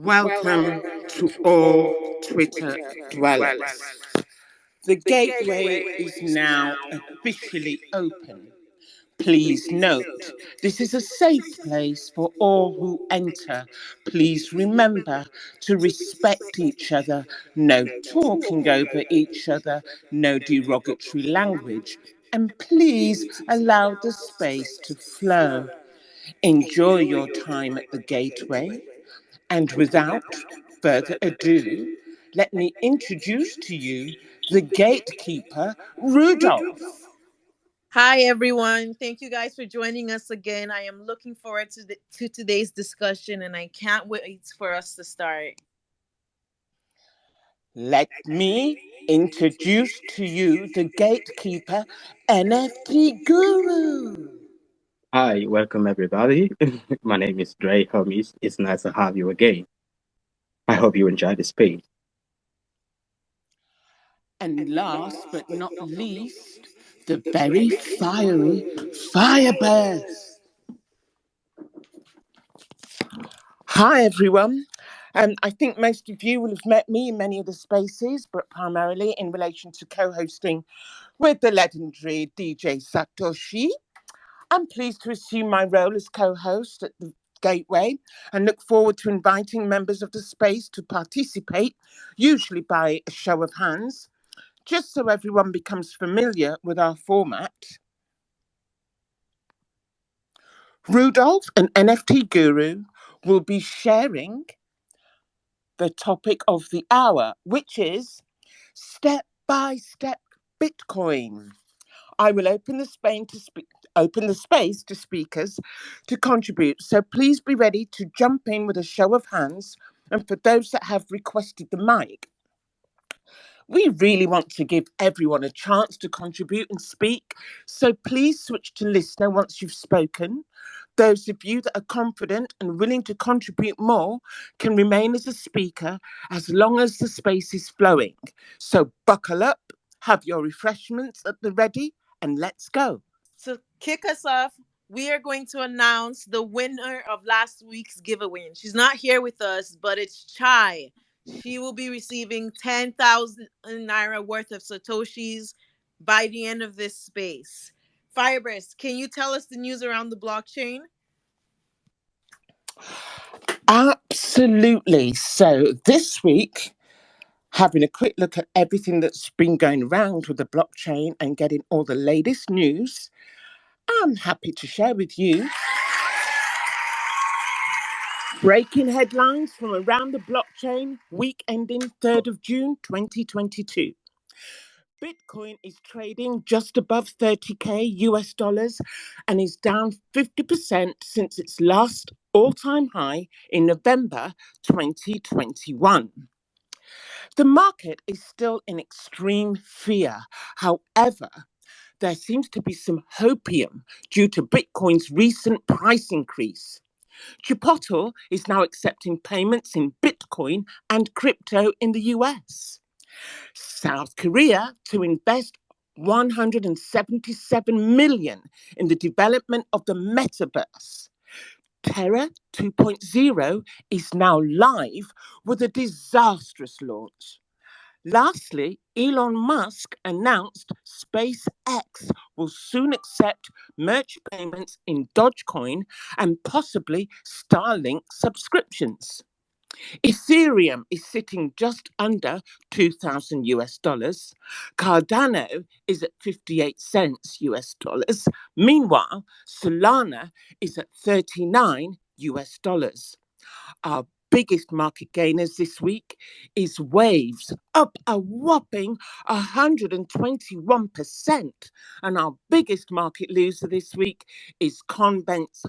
Welcome to all Twitter dwellers. The gateway is now officially open. Please note, this is a safe place for all who enter. Please remember to respect each other, no talking over each other, no derogatory language, and please allow the space to flow. Enjoy your time at the gateway. And without further ado, let me introduce to you the gatekeeper, Rudolph. Hi, everyone. Thank you guys for joining us again. I am looking forward to today's discussion and I can't wait for us to start. Let me introduce to you the gatekeeper, NFT Guru. Hi, welcome everybody. My name is Dre Homies. It's nice to have you again. I hope you enjoy the space. And last but not least, the very fiery Fireburst. Hi, everyone. I think most of you will have met me in many of the spaces, but primarily in relation to co hosting with the legendary DJ Satoshi. I'm pleased to assume my role as co host at the Gateway and look forward to inviting members of the space to participate, usually by a show of hands, just so everyone becomes familiar with our format. Rudolph, an NFT guru, will be sharing the topic of the hour, which is step by step Bitcoin. I will open the space to speakers to contribute. So please be ready to jump in with a show of hands. And for those that have requested the mic, we really want to give everyone a chance to contribute and speak. So please switch to listener once you've spoken. Those of you that are confident and willing to contribute more can remain as a speaker as long as the space is flowing. So buckle up, have your refreshments at the ready, and let's go. To kick us off, we are going to announce the winner of last week's giveaway. And she's not here with us, but it's Chai. She will be receiving 10,000 Naira worth of Satoshis by the end of this space. Fireburst, can you tell us the news around the blockchain? Absolutely. So this week, having a quick look at everything that's been going around with the blockchain and getting all the latest news, I'm happy to share with you breaking headlines from around the blockchain week ending 3rd of June 2022. Bitcoin is trading just above 30K US dollars and is down 50% since its last all time high in November 2021. The market is still in extreme fear. However, there seems to be some hopium due to Bitcoin's recent price increase. Chipotle is now accepting payments in Bitcoin and crypto in the US. South Korea to invest 177 million in the development of the metaverse. Terra 2.0 is now live with a disastrous launch. Lastly, Elon Musk announced SpaceX will soon accept merch payments in Dogecoin and possibly Starlink subscriptions. Ethereum is sitting just under 2,000 US dollars. Cardano is at 58 cents US dollars. Meanwhile, Solana is at 39 US dollars. Our biggest market gainers this week is Waves, up a whopping 121%. And our biggest market loser this week is Convex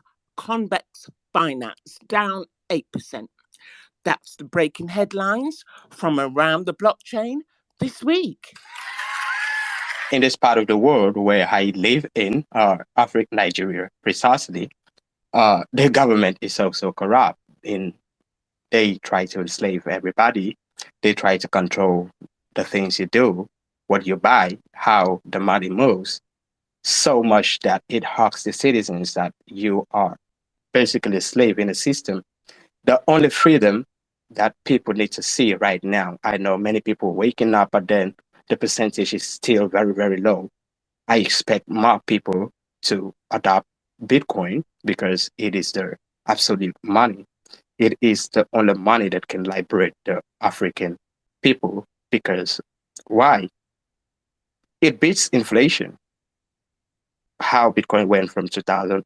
Finance, down 8%. That's the breaking headlines from around the blockchain this week. In this part of the world where I live in, Africa, Nigeria, precisely, the government is also corrupt. They try to enslave everybody. They try to control the things you do, what you buy, how the money moves, so much that it hurts the citizens that you are basically a slave in a system. The only freedom that people need to see right now. I know many people waking up, but then the percentage is still very, very low. I expect more people to adopt Bitcoin because it is the absolute money. It is the only money that can liberate the African people. Because why? It beats inflation. How Bitcoin went from 2000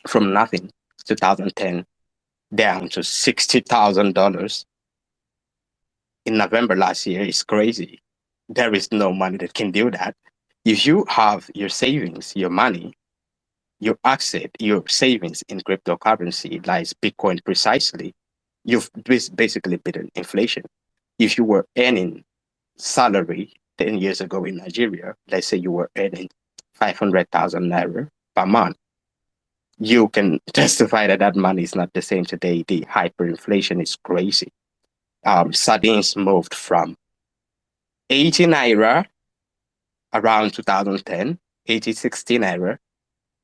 from nothing 2010 down to $60,000 in November last year is crazy. There is no money that can do that. If you have your savings, your money, your asset, your savings in cryptocurrency, like Bitcoin precisely, you've basically beaten inflation. If you were earning salary 10 years ago in Nigeria, let's say you were earning 500,000 naira per month, you can testify that that money is not the same today. The hyperinflation is crazy. Sardines moved from 80 naira around 2010, 80, 60 naira,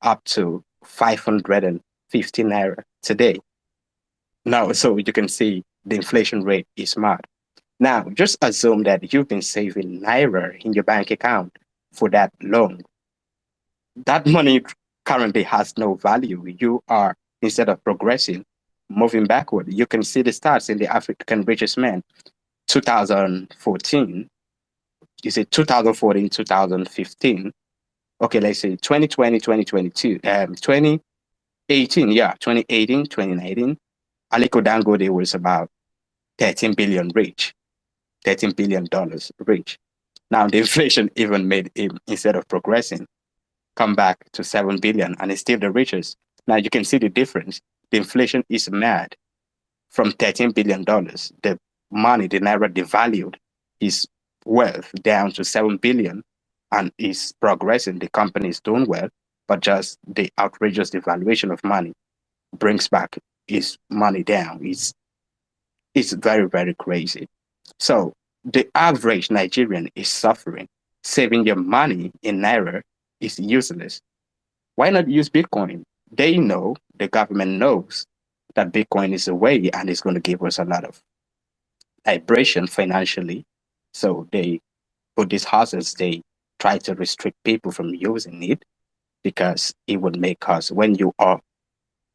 up to 550 naira today. Now, so you can see the inflation rate is mad. Now, just assume that you've been saving naira in your bank account for that long. That money currently has no value. You are, instead of progressing, moving backward. You can see the stats in the African richest man, 2014. You say 2014, 2015. Okay, let's say 2020, 2022, 2018, yeah, 2018, 2019. Aliko Dangote was about 13 billion rich, $13 billion rich. Now the inflation even made him, instead of progressing, come back to 7 billion and is still the richest. Now you can see the difference. The inflation is mad. From $13 billion, the money, the naira devalued his wealth down to 7 billion and is progressing. The company is doing well, but just the outrageous devaluation of money brings back his money down. It's very, very crazy. So the average Nigerian is suffering. Saving your money in naira is useless. Why not use Bitcoin? They know, the government knows that Bitcoin is a way and it's going to give us a lot of vibration financially. So they put these houses, they try to restrict people from using it because it would make us, when you are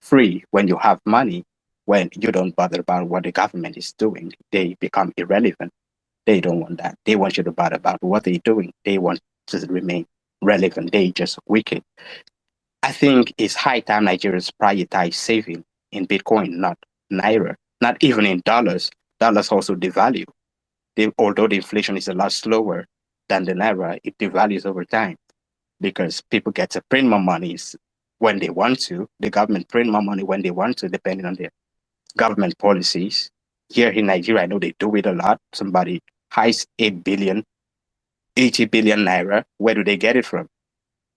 free, when you have money, when you don't bother about what the government is doing, they become irrelevant. They don't want that. They want you to bother about what they're doing. They want to remain relevant. They just wicked. I think it's high time Nigerians prioritize saving in Bitcoin, not Naira, not even in dollars. Dollars also devalue. Although the inflation is a lot slower than the Naira, it devalues over time because people get to print more money when they want to. The government print more money when they want to, depending on their government policies. Here in Nigeria, I know they do it a lot. Somebody hides 8 billion, 80 billion Naira. Where do they get it from?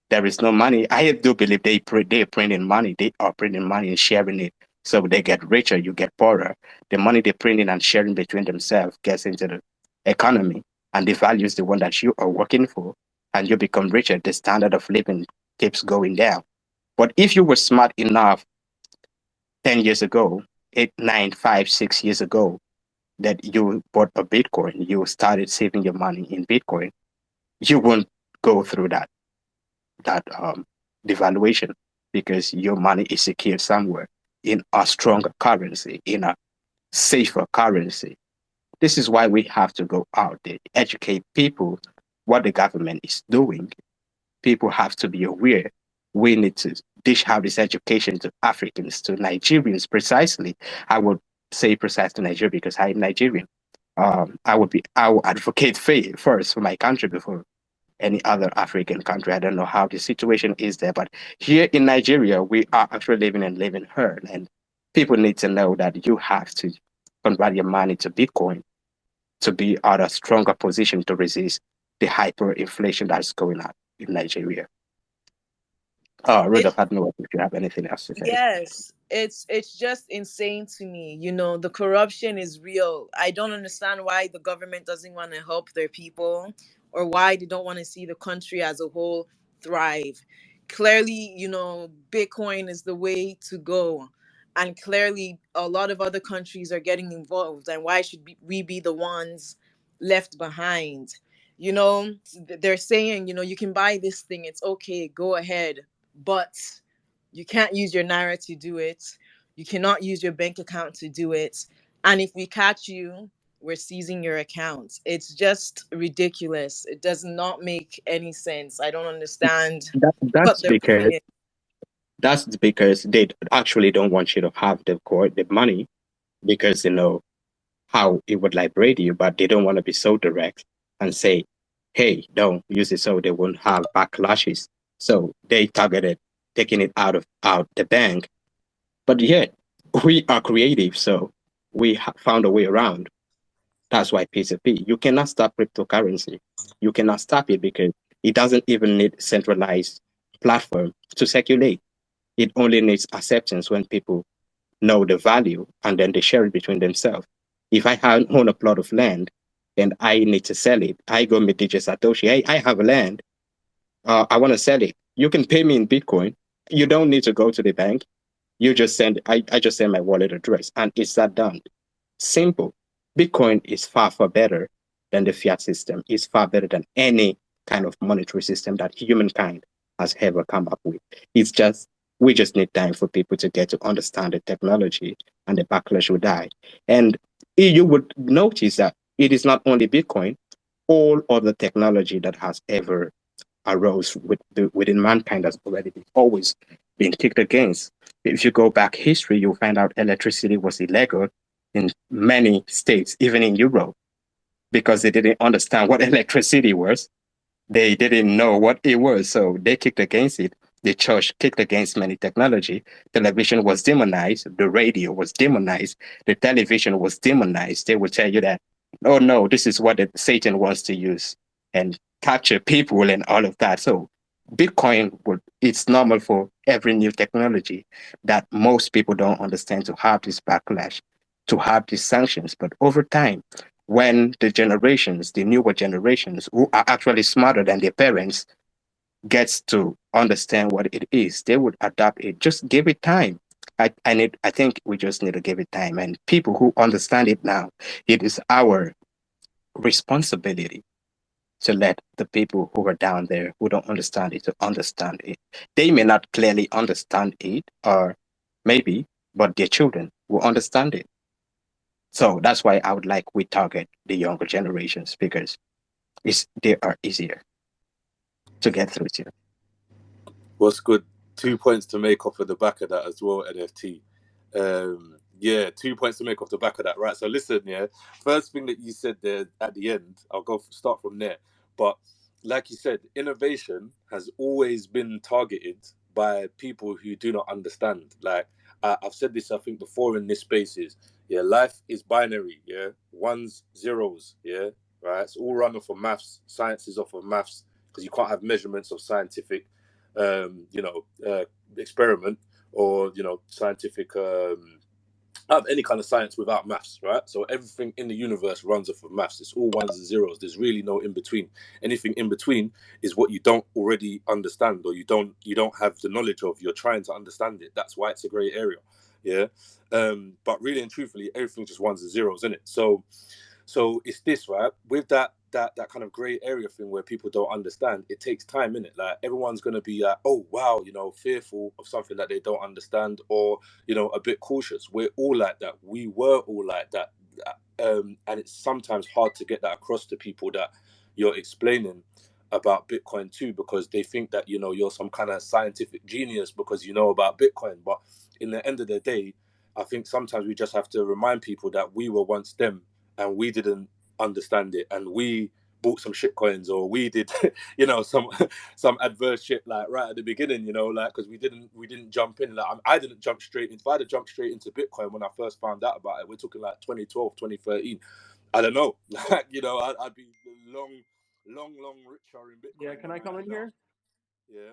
There is no money. I do believe they're printing money. They are printing money and sharing it. So they get richer, you get poorer. The money they're printing and sharing between themselves gets into the economy, and the value is the one that you are working for, and you become richer. The standard of living keeps going down. But if you were smart enough 10 years ago, 8, 9, 5, 6 years ago, that you bought a Bitcoin, you started saving your money in Bitcoin, you won't go through that devaluation because your money is secured somewhere in a stronger currency, in a safer currency. This is why we have to go out there, educate people what the government is doing. People have to be aware. We need to dish out this education to Africans, to Nigerians precisely. I would say precise to Nigeria because I'm Nigerian. I would advocate faith first for my country before any other African country. I don't know how the situation is there, but here in Nigeria, we are actually living and living hard. And people need to know that you have to convert your money to Bitcoin to be at a stronger position to resist the hyperinflation that's going on in Nigeria. Rudolph, I don't know if you have anything else to say. Yes, it's just insane to me. You know, the corruption is real. I don't understand why the government doesn't want to help their people or why they don't want to see the country as a whole thrive. Clearly, you know, Bitcoin is the way to go. and clearly a lot of other countries are getting involved, and why should we be the ones left behind? They're saying, you can buy this thing, it's okay, go ahead, but you can't use your naira to do it, you cannot use your bank account to do it, and if we catch you, we're seizing your account. It's just ridiculous. It does not make any sense. I don't understand That, what that's their because point is. that's because they actually don't want you to have the money, because how it would liberate you, but they don't want to be so direct and say, "Hey, don't use it," so they won't have backlashes. So they targeted taking it out the bank. But yet we are creative, so we found a way around. That's why P2P. You cannot stop cryptocurrency. You cannot stop it because it doesn't even need centralized platform to circulate. It only needs acceptance when people know the value and then they share it between themselves. If own a plot of land and I need to sell it, I go meet DJ Satoshi. Hey, I have land. I want to sell it. You can pay me in Bitcoin. You don't need to go to the bank. I just send my wallet address and it's that done. Simple. Bitcoin is far, far better than the fiat system. It's far better than any kind of monetary system that humankind has ever come up with. It's just, we just need time for people to get to understand the technology and the backlash will die. And you would notice that it is not only Bitcoin, all other technology that has ever arose within mankind has already always been kicked against. If you go back history, you'll find out electricity was illegal in many states, even in Europe, because they didn't understand what electricity was. They didn't know what it was, so they kicked against it. The church kicked against many technology. Television was demonized. The radio was demonized. The television was demonized. They would tell you that, oh no, this is what Satan wants to use and capture people and all of that. So Bitcoin it's normal for every new technology that most people don't understand to have this backlash, to have these sanctions. But over time, when the newer generations who are actually smarter than their parents gets to understand what it is, they would adapt it. Just give it time. I think we just need to give it time. And people who understand it now, it is our responsibility to let the people who are down there who don't understand it to understand it. They may not clearly understand it, or maybe, but their children will understand it. So that's why I would like we target the younger generations because they are easier to get through to. What's good? 2 points to make off of the back of that as well, NFT. Yeah, 2 points to make off the back of that. Right. So listen, yeah. First thing that you said there at the end, I'll start from there. But like you said, innovation has always been targeted by people who do not understand. Like I've said this, I think, before in this spaces. Yeah, life is binary. Yeah, ones, zeros. Yeah, right. It's all run off of maths. Science is off of maths because you can't have measurements of scientific experiment or scientific have any kind of science without maths, right? So everything in the universe runs off of maths. It's all ones and zeros. There's really no in between. Anything in between is what you don't already understand, or you don't have the knowledge of. You're trying to understand it. That's why it's a grey area. Yeah. But really and truthfully, everything just ones and zeros, isn't it? So it's this, right? With that kind of grey area thing where people don't understand, it takes time, innit? Like everyone's gonna be like, oh wow, fearful of something that they don't understand, or a bit cautious. We're all like that. We were all like that. And it's sometimes hard to get that across to people that you're explaining about Bitcoin too, because they think that you're some kind of scientific genius because you know about Bitcoin. But in the end of the day, I think sometimes we just have to remind people that we were once them and we didn't understand it, and we bought some shit coins, or we did some some adverse shit like right at the beginning, like because we didn't jump in. Like I didn't jump straight in. If I'd have jumped straight into Bitcoin when I first found out about it, we're talking like 2012, 2013. I don't know. Like I'd be long richer in Yeah, Bitcoin can than I I come am in now. here? Yeah.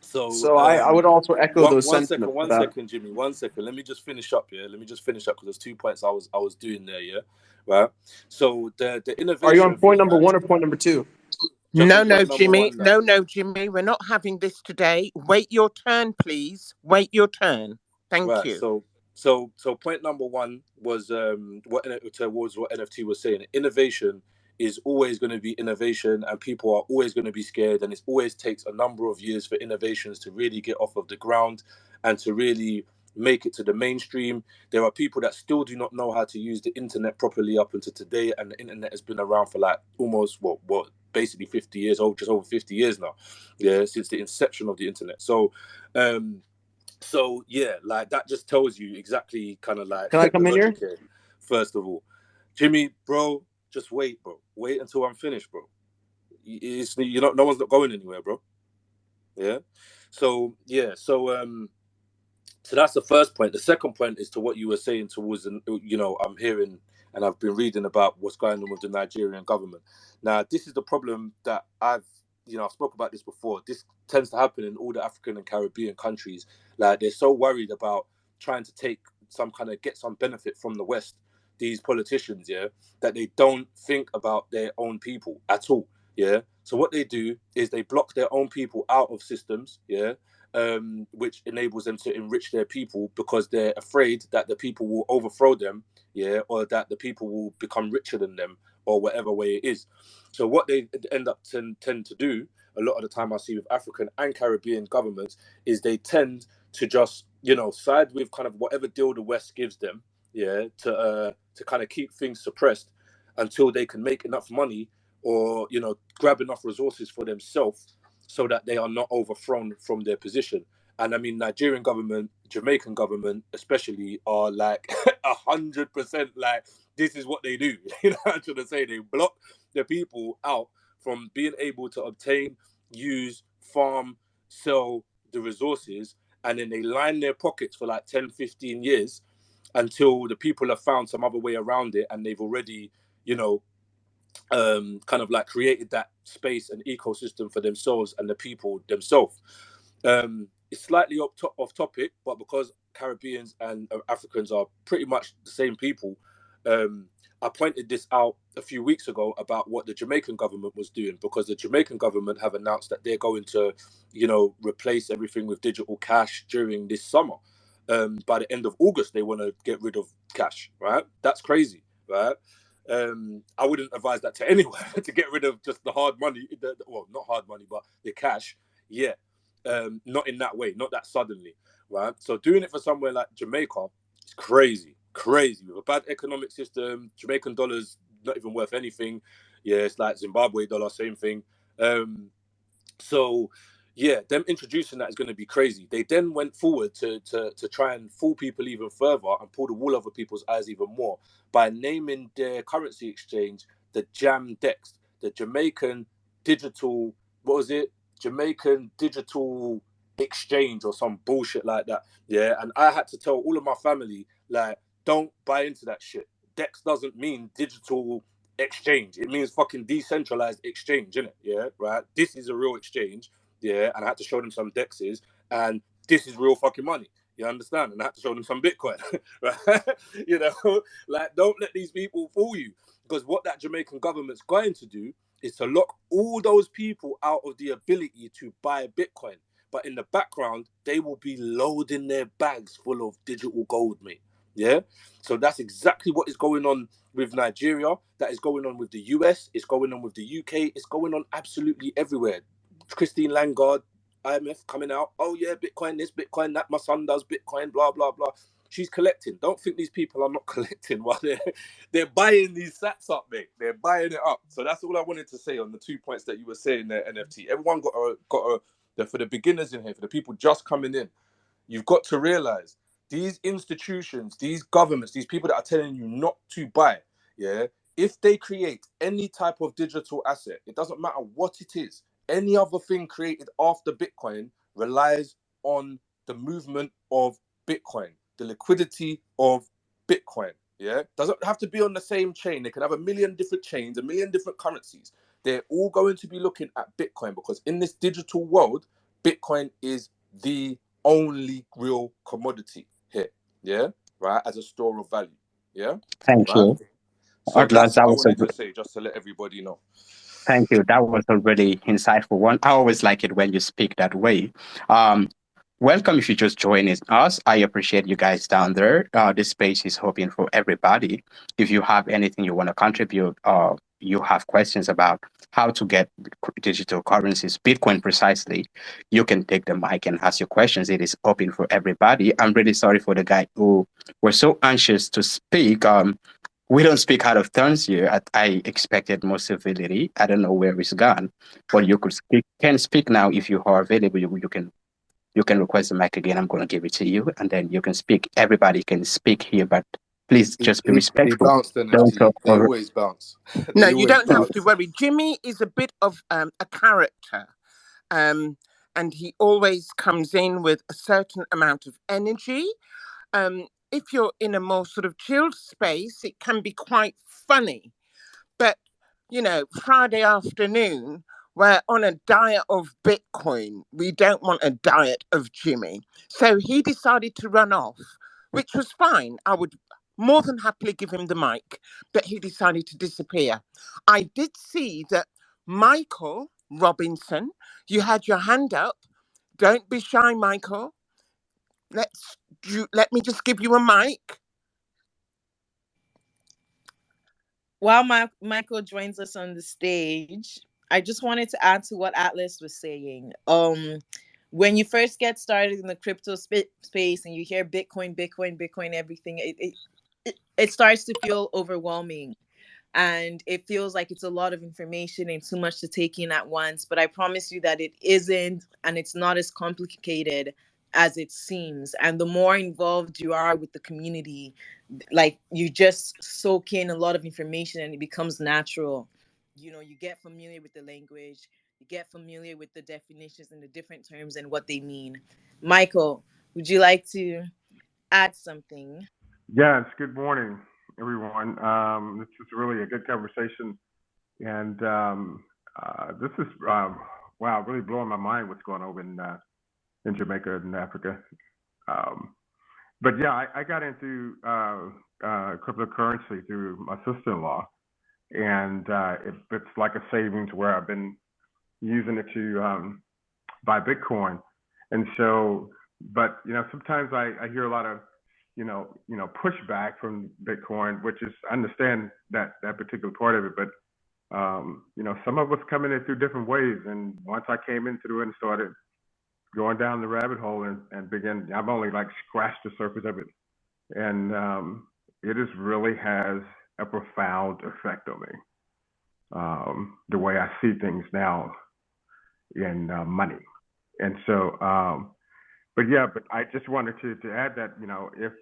So So I would also echo those one sentiments second, one about. second, Jimmy, 1 second. Let me just finish up. Yeah, let me just finish up because there's 2 points I was doing there. Yeah, right. So the Are you innovation on point thing, number right? one or point number two? Just No, on no, point number Jimmy. one now. No, no, Jimmy. We're not having this today. Wait your turn, please. Wait your turn. Thank Right. you. So point number one was towards what NFT was saying. Innovation is always going to be innovation, and people are always going to be scared, and it always takes a number of years for innovations to really get off of the ground and to really make it to the mainstream. There are people that still do not know how to use the internet properly up until today, and the internet has been around for like almost what basically 50 years old, just over 50 years now. Yeah, since the inception of the internet. Um so yeah, like that just tells you exactly kind of like Can I the come in here? logic here. First of all, Jimmy, bro, just wait, bro. Wait until I'm finished, bro. You're not. No one's not going anywhere, bro. Yeah. So yeah. So that's the first point. The second point is to what you were saying towards, I'm hearing and I've been reading about what's going on with the Nigerian government. Now, this is the problem that I've spoke about this before. This tends to happen in all the African and Caribbean countries. Like they're so worried about trying to get some benefit from the West, these politicians, yeah, that they don't think about their own people at all. Yeah. So what they do is they block their own people out of systems, yeah, which enables them to enrich their people because they're afraid that the people will overthrow them, yeah, or that the people will become richer than them, or whatever way it is. So what they end up tend to do a lot of the time, I see with African and Caribbean governments, is they tend to just side with kind of whatever deal the West gives them, yeah, to kind of keep things suppressed until they can make enough money or grab enough resources for themselves so that they are not overthrown from their position. And I mean, Nigerian government, Jamaican government, especially, are like 100% like this is what they do. You know what I'm trying to say? They block the people out from being able to obtain, use, farm, sell the resources, and then they line their pockets for like 10, 15 years until the people have found some other way around it and they've already, you know, kind of like created that space and ecosystem for themselves and the people themselves. It's slightly off topic, but because Caribbeans and Africans are pretty much the same people, I pointed this out a few weeks ago about what the Jamaican government was doing, because the Jamaican government have announced that they're going to, replace everything with digital cash during this summer. By the end of August, they want to get rid of cash, right? That's crazy, right? I wouldn't advise that to anyone to get rid of just the hard money. Well, not hard money, but the cash. Yeah, not in that way, not that suddenly, right? So doing it for somewhere like Jamaica is crazy, crazy. With a bad economic system, Jamaican dollars not even worth anything. Yeah, it's like Zimbabwe dollar, same thing. So yeah, them introducing that is going to be crazy. They then went forward to try and fool people even further and pull the wool over people's eyes even more by naming their currency exchange the Jam Dex, the Jamaican digital, what was it? Jamaican digital exchange or some bullshit like that. Yeah, and I had to tell all of my family, like, don't buy into that shit. Dex doesn't mean digital exchange. It means fucking decentralized exchange, innit? Yeah, right. This is a real exchange. Yeah, and I had to show them some dexes, and this is real fucking money. You understand? And I had to show them some Bitcoin, right? Like don't let these people fool you, because what that Jamaican government's going to do is to lock all those people out of the ability to buy Bitcoin. But in the background, they will be loading their bags full of digital gold, mate. Yeah. So that's exactly what is going on with Nigeria. That is going on with the US. It's going on with the UK. It's going on absolutely everywhere. Christine Lagarde, IMF coming out. Oh yeah, Bitcoin this, Bitcoin that. My son does Bitcoin. Blah blah blah. She's collecting. Don't think these people are not collecting while they're buying these sats up, mate. They're buying it up. So that's all I wanted to say on the 2 points that you were saying there, NFT. Everyone for the beginners in here, for the people just coming in, you've got to realize these institutions, these governments, these people that are telling you not to buy, yeah, if they create any type of digital asset, it doesn't matter what it is, any other thing created after Bitcoin relies on the movement of Bitcoin, the liquidity of Bitcoin. Yeah, doesn't have to be on the same chain. They can have a million different chains, a million different currencies. They're all going to be looking at Bitcoin, because in this digital world, Bitcoin is the only real commodity here. Yeah, right, as a store of value. Yeah, Thank right. you. So Atlas, that's what that I was a wanted to good, say, just to let everybody know. thank you. That was a really insightful one. I always like it when you speak that way. Um, Welcome if you just joining us. I appreciate you guys down there. This space is hoping for everybody. If you have anything you want to contribute, or you have questions about how to get digital currencies, Bitcoin precisely, you can take the mic and ask your questions. It is open for everybody. I'm really sorry for the guy who was so anxious to speak. We don't speak out of turns here. I expected more civility. I don't know where it's gone, but you could speak. Can speak now if you are available. You can request the mic again. I'm going to give it to you, and then you can speak. Everybody can speak here, but please He, just be he respectful. bounced Don't NFT. talk They over. always bounce. No, They you always don't have to bounce. worry. Jimmy is a bit of a character, um, and he always comes in with a certain amount of energy. If you're in a more sort of chilled space, it can be quite funny. But, Friday afternoon, we're on a diet of Bitcoin. We don't want a diet of Jimmy. So he decided to run off, which was fine. I would more than happily give him the mic, but he decided to disappear. I did see that Michael Robinson, you had your hand up. Don't be shy, Michael. Let me just give you a mic. While Michael joins us on the stage, I just wanted to add to what Atlas was saying. When you first get started in the crypto space and you hear Bitcoin, Bitcoin, Bitcoin, everything, it starts to feel overwhelming, and it feels like it's a lot of information and too much to take in at once. But I promise you that it isn't, and it's not as complicated as it seems. And the more involved you are with the community, like, you just soak in a lot of information and it becomes natural. You get familiar with the language, you get familiar with the definitions and the different terms and what they mean. Michael, would you like to add something? Yes, good morning, everyone. This is really a good conversation, and this is wow, really blowing my mind what's going on in Jamaica and Africa. Um, but yeah, I got into cryptocurrency through my sister-in-law, and it's like a savings where I've been using it to buy Bitcoin, and so, but sometimes I hear a lot of pushback from Bitcoin, which is I understand that particular part of it, but some of us come in it through different ways, and once I came into it and started going down the rabbit hole and begin, I've only like scratched the surface of it, and it is really has a profound effect on me. The way I see things now in money, and so but yeah, but I just wanted to add that if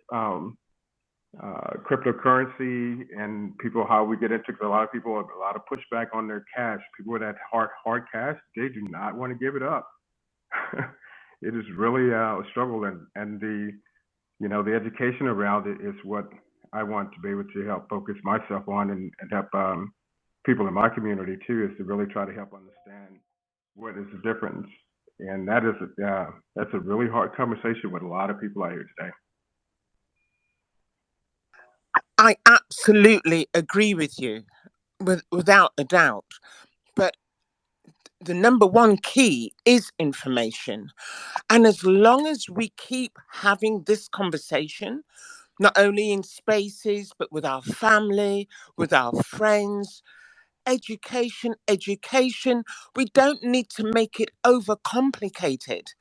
cryptocurrency and people how we get into a lot of people have a lot of pushback on their cash. People with that hard cash, they do not want to give it up. It is really a struggle, and the education around it is what I want to be able to help focus myself on and help people in my community too, is to really try to help understand what is the difference. And that's a really hard conversation with a lot of people out here today. I absolutely agree with you, without a doubt. But the number one key is information. And as long as we keep having this conversation, not only in spaces, but with our family, with our friends, education, education, we don't need to make it overcomplicated.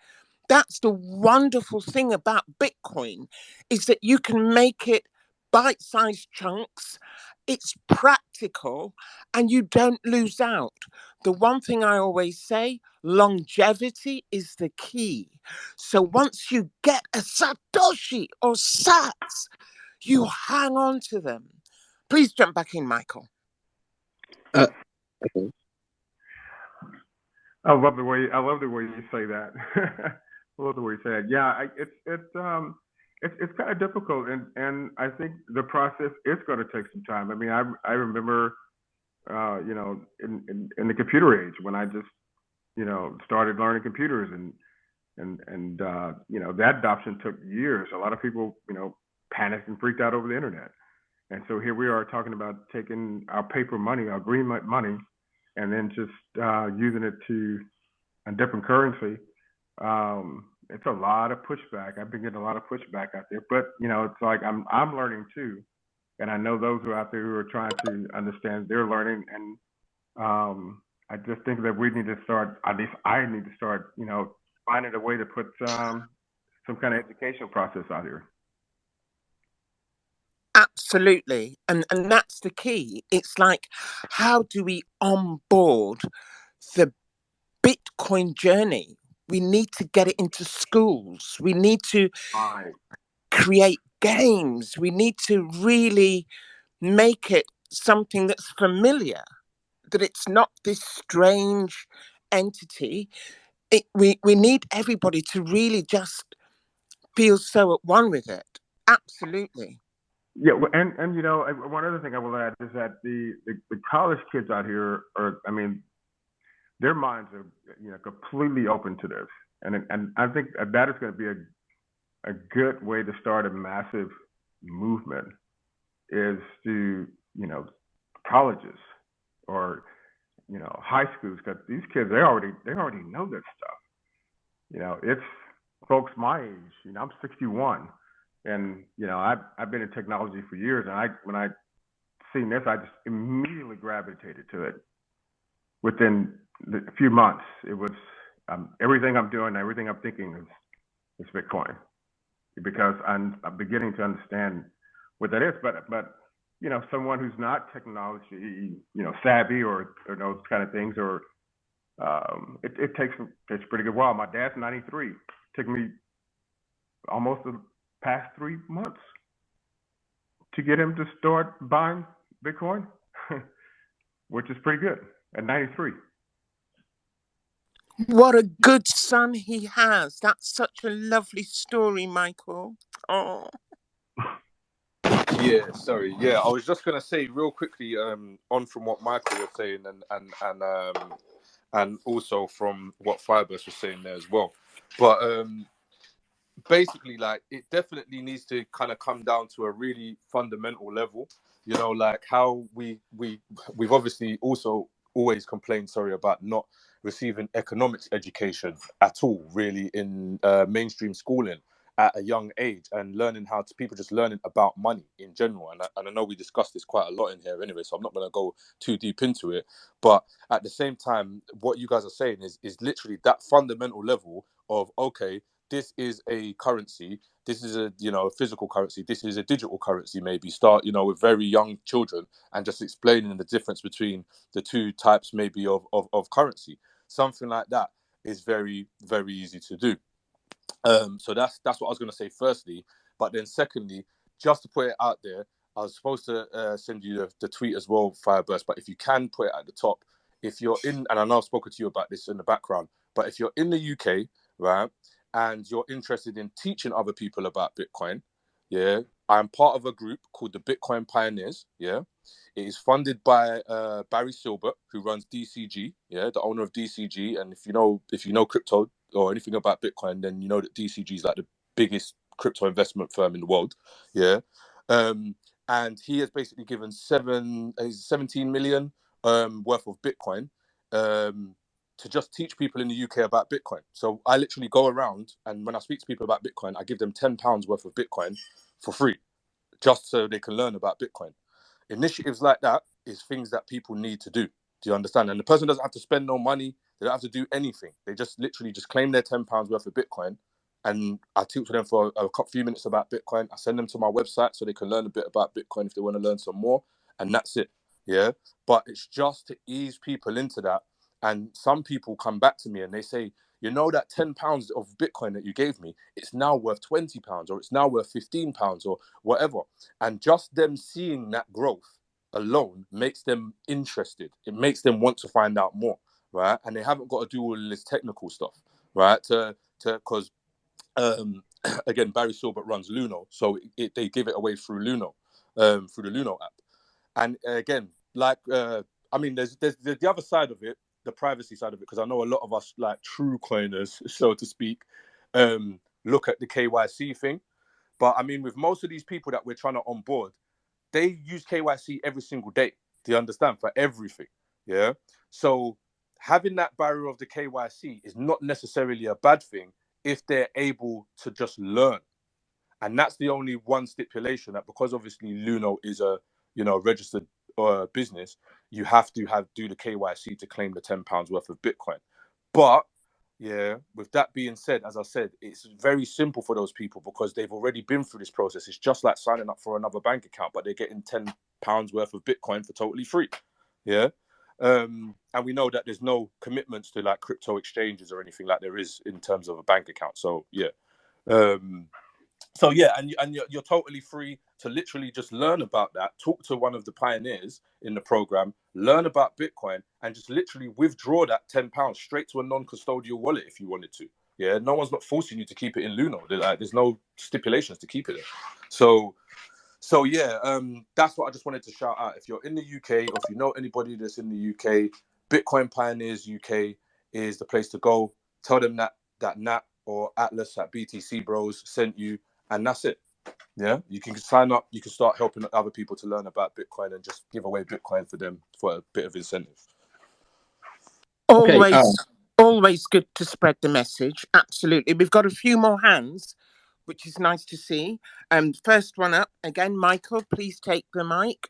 That's the wonderful thing about Bitcoin, is that you can make it bite-sized chunks. It's practical and you don't lose out. The one thing I always say, longevity is the key. So once you get a Satoshi or Sats, you hang on to them. Please jump back in, Michael. Uh, okay. I love the way you say that. I love the way you say it. Yeah, it's kind of difficult, and I think the process is going to take some time. I mean, I remember in the computer age when I just started learning computers, and that adoption took years. A lot of people panicked and freaked out over the internet, and so here we are talking about taking our paper money, our green money, and then just using it to a different currency. it's a lot of pushback. I've been getting a lot of pushback out there, but it's like I'm learning too, and I know those who are out there who are trying to understand. They're learning, and I just think that we need to start. At least I need to start. Finding a way to put some kind of educational process out here. Absolutely. And that's the key. It's like, how do we onboard the Bitcoin journey? We need to get it into schools. We need to Right. create games. We need to really make it something that's familiar, that it's not this strange entity. We need everybody to really just feel so at one with it. Absolutely. Yeah, and one other thing I will add is that the college kids out here are, I mean, their minds are completely open to this, and I think that is going to be a good way to start a massive movement is to colleges or high schools, because these kids they already know this stuff. It's folks my age. I'm 61, and I've been in technology for years, and when I seen this, I just immediately gravitated to it. Within a few months, it was everything I'm doing, everything I'm thinking is Bitcoin, because I'm beginning to understand what that is. But someone who's not technology savvy or those kind of things, or it takes a pretty good while. My dad's 93. It took me almost the past 3 months to get him to start buying Bitcoin, which is pretty good at 93. What a good son he has. That's such a lovely story, Michael. Oh. Yeah, sorry. Yeah, I was just gonna say real quickly, on from what Michael was saying, and also from what Fireburst was saying there as well. But basically, like, it definitely needs to kind of come down to a really fundamental level. Like how we've obviously also always complained, sorry, about not receiving economics education at all, really, in mainstream schooling at a young age, and learning how to people just learning about money in general. And I know we discussed this quite a lot in here anyway, so I'm not going to go too deep into it. But at the same time, what you guys are saying is literally that fundamental level of, okay, this is a currency, this is a physical currency, this is a digital currency. Maybe start with very young children, and just explaining the difference between the two types maybe of currency. Something like that is very, very easy to do. So that's what I was going to say firstly. But then secondly, just to put it out there, I was supposed to send you the tweet as well, Fireburst, but if you can put it at the top, if you're in, and I know I've spoken to you about this in the background, but if you're in the UK, right, and you're interested in teaching other people about Bitcoin, yeah, I'm part of a group called the Bitcoin Pioneers, yeah. It is funded by Barry Silbert, who runs DCG, yeah, the owner of DCG. And if you know crypto or anything about Bitcoin, then you know that DCG is like the biggest crypto investment firm in the world, yeah. And he has basically given 17 million worth of Bitcoin to just teach people in the UK about Bitcoin. So I literally go around, and when I speak to people about Bitcoin, I give them £10 worth of Bitcoin for free, just so they can learn about Bitcoin. Initiatives like that is things that people need to do. Do you understand? And the person doesn't have to spend no money. They don't have to do anything. They just literally just claim their £10 worth of Bitcoin, and I talk to them for a few minutes about Bitcoin. I send them to my website so they can learn a bit about Bitcoin if they want to learn some more, and that's it. Yeah, but it's just to ease people into that. And some people come back to me and they say, that £10 of Bitcoin that you gave me, it's now worth £20, or it's now worth £15, or whatever. And just them seeing that growth alone makes them interested. It makes them want to find out more, right? And they haven't got to do all this technical stuff, right? Because again, Barry Silbert runs Luno, so they give it away through Luno, through the Luno app. And again, like I mean, there's the other side of it, the privacy side of it, because I know a lot of us, like true coiners, so to speak, look at the KYC thing. But I mean, with most of these people that we're trying to onboard, they use KYC every single day. Do you understand? For everything. Yeah. So having that barrier of the KYC is not necessarily a bad thing if they're able to just learn. And that's the only one stipulation, that because obviously Luno is a registered business, you have to do the KYC to claim the £10 worth of Bitcoin. But yeah, with that being said, as I said, it's very simple for those people because they've already been through this process. It's just like signing up for another bank account, but they're getting £10 worth of Bitcoin for totally free. Yeah. And we know that there's no commitments to like crypto exchanges or anything like there is in terms of a bank account. So yeah. So yeah, and you're totally free to literally just learn about that. Talk to one of the pioneers in the program, learn about Bitcoin, and just literally withdraw that £10 straight to a non-custodial wallet if you wanted to. Yeah, no one's not forcing you to keep it in Luno. There's no stipulations to keep it there. So yeah, that's what I just wanted to shout out. If you're in the UK or if you know anybody that's in the UK, Bitcoin Pioneers UK is the place to go. Tell them that Nat or Atlas at BTC Bros sent you, and that's it. Yeah, you can sign up. You can start helping other people to learn about Bitcoin and just give away Bitcoin for them for a bit of incentive. Okay. Always good to spread the message. Absolutely. We've got a few more hands, which is nice to see. First one up again, Michael. Please take the mic.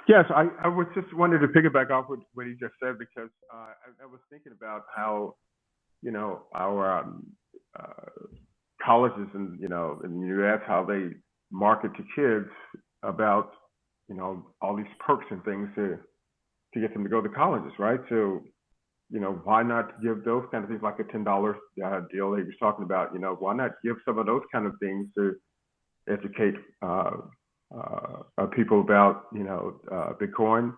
Yes, I was just wanted to piggyback off what he just said because I was thinking about how our colleges and in the U.S. how they market to kids about all these perks and things to get them to go to colleges, right? So why not give those kind of things like a $10 deal that he was talking about? Why not give some of those kind of things to educate people about Bitcoin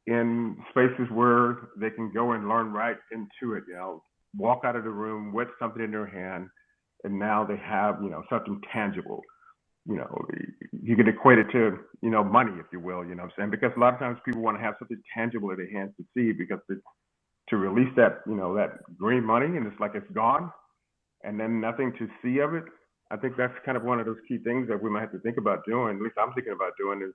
in spaces where they can go and learn right into it. Walk out of the room with something in their hand, and now they have something tangible. You can equate it to money, if you will. You know what I'm saying? Because a lot of times people want to have something tangible in their hands to see, because to release that that green money and it's like it's gone, and then nothing to see of it. I think that's kind of one of those key things that we might have to think about doing. At least I'm thinking about doing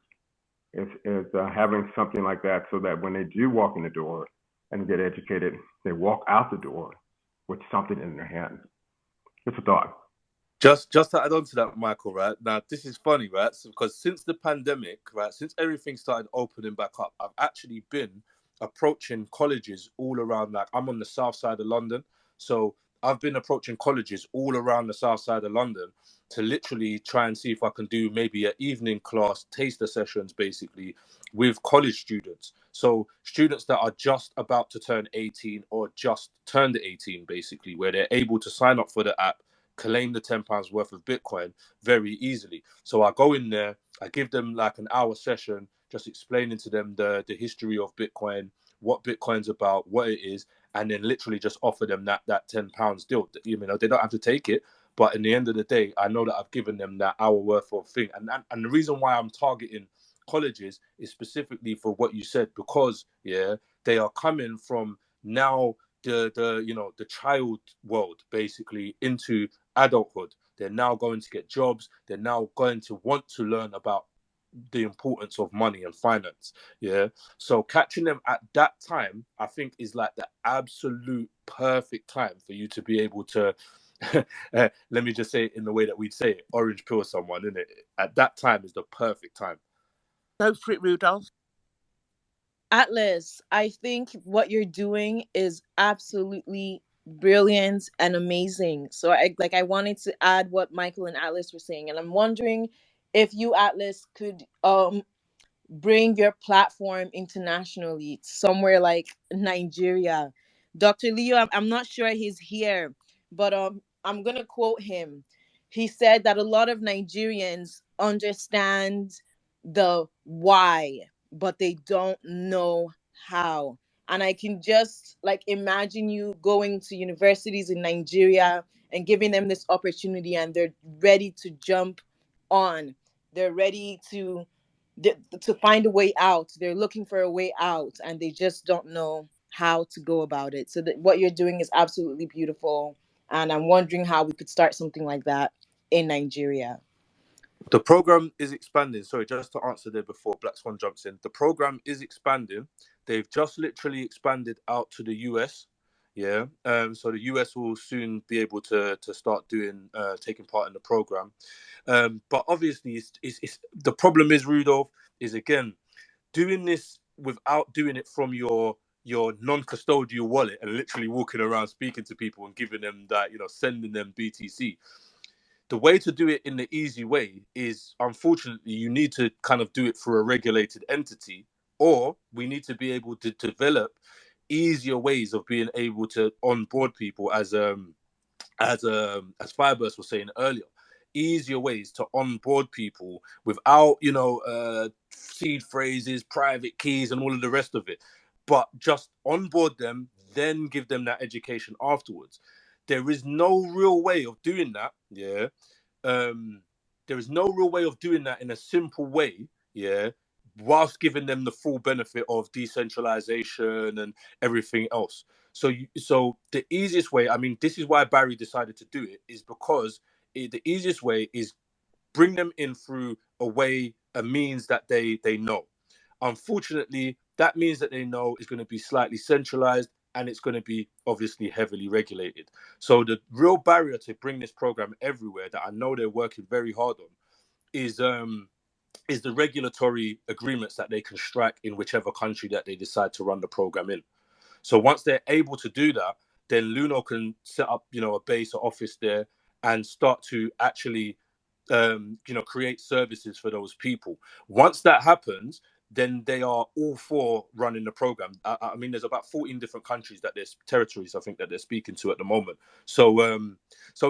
is having something like that, so that when they do walk in the door and get educated, they walk out the door with something in their hands. It's a thought. Just to add on to that, Michael, right? Now, this is funny, right? Because since the pandemic, right, since everything started opening back up, I've actually been approaching colleges all around. Like, I'm on the south side of London. So I've been approaching colleges all around the south side of London to literally try and see if I can do maybe an evening class, taster sessions, basically, with college students. So students that are just about to turn 18 or just turned 18, basically, where they're able to sign up for the app, claim the £10 worth of Bitcoin very easily. So I go in there, I give them like an hour session, just explaining to them the history of Bitcoin, what Bitcoin's about, what it is, and then literally just offer them that £10 deal. They don't have to take it, but in the end of the day, I know that I've given them that hour worth of thing. And the reason why I'm targeting colleges is specifically for what you said, because they are coming from now the child world basically into adulthood. They're now going to get jobs. They're now going to want to learn about the importance of money and finance. Yeah. So catching them at that time, I think, is like the absolute perfect time for you to be able to let me just say it in the way that we'd say it, orange pill someone, isn't it? At that time is the perfect time. Go for it, Rudolph. Atlas, I think what you're doing is absolutely brilliant and amazing. So I wanted to add what Michael and Atlas were saying, and I'm wondering if you, Atlas, could bring your platform internationally, somewhere like Nigeria. Dr. Leo, I'm not sure he's here, but I'm gonna quote him. He said that a lot of Nigerians understand the why, but they don't know how. And I can just like imagine you going to universities in Nigeria and giving them this opportunity, and they're ready to jump on. They're ready to find a way out. They're looking for a way out, and they just don't know how to go about it. So that what you're doing is absolutely beautiful, and I'm wondering how we could start something like that in Nigeria. The program is expanding. Sorry, just to answer there before Black Swan jumps in. The program is expanding. They've just literally expanded out to the US. Yeah. So the US will soon be able to start doing taking part in the program. But obviously, it's the problem is, Rudolph, is again doing this without doing it from your non-custodial wallet and literally walking around speaking to people and giving them that, sending them BTC. The way to do it in the easy way is, unfortunately, you need to kind of do it through a regulated entity, or we need to be able to develop easier ways of being able to onboard people, as Fireburst was saying earlier, easier ways to onboard people without seed phrases, private keys, and all of the rest of it, but just onboard them, then give them that education afterwards. There is no real way of doing that. Yeah. um there is no real way of doing that in a simple way. Yeah. Whilst giving them the full benefit of decentralization and everything else. So the easiest way, I mean, this is why Barry decided to do it, is because the easiest way is bring them in through a means that they know. Unfortunately, that means that they know is going to be slightly centralized, and it's going to be obviously heavily regulated. So the real barrier to bring this program everywhere, that I know they're working very hard on, is the regulatory agreements that they can strike in whichever country that they decide to run the program in. So once they're able to do that, then Luno can set up, a base or office there and start to actually, create services for those people. Once that happens, then they are all for running the program. I mean, there's about 14 different countries that there's territories, I think, that they're speaking to at the moment. So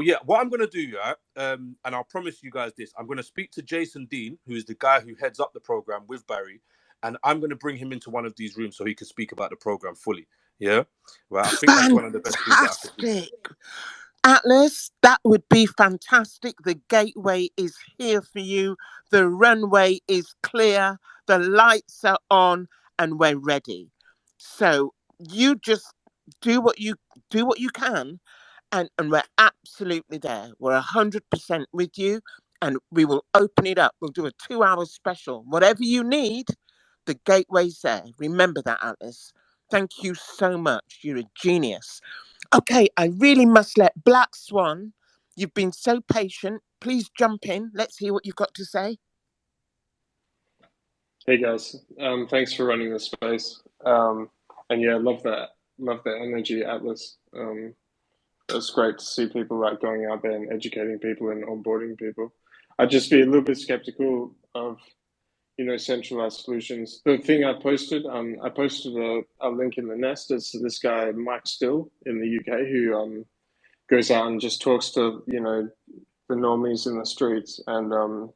yeah, what I'm going to do, yeah, and I'll promise you guys this, I'm going to speak to Jason Dean, who is the guy who heads up the program with Barry, and I'm going to bring him into one of these rooms so he can speak about the program fully. Yeah, well, I think that's one of the best things that I could do. Fantastic. Atlas, that would be fantastic. The gateway is here for you. The runway is clear. The lights are on and we're ready. So you just do what you can, and we're absolutely there. We're 100% with you, and we will open it up. We'll do a 2 hour special. Whatever you need, the gateway's there. Remember that, Atlas. Thank you so much. You're a genius. Okay, I really must let Black Swan. You've been so patient. Please jump in. Let's hear what you've got to say. Hey guys, thanks for running this space. And yeah, love that energy, Atlas. It's great to see people like going out there and educating people and onboarding people. I'd just be a little bit skeptical of, centralized solutions. The thing I posted a link in the nest. It's this guy Mike Still in the UK who goes out and just talks to the normies in the streets, and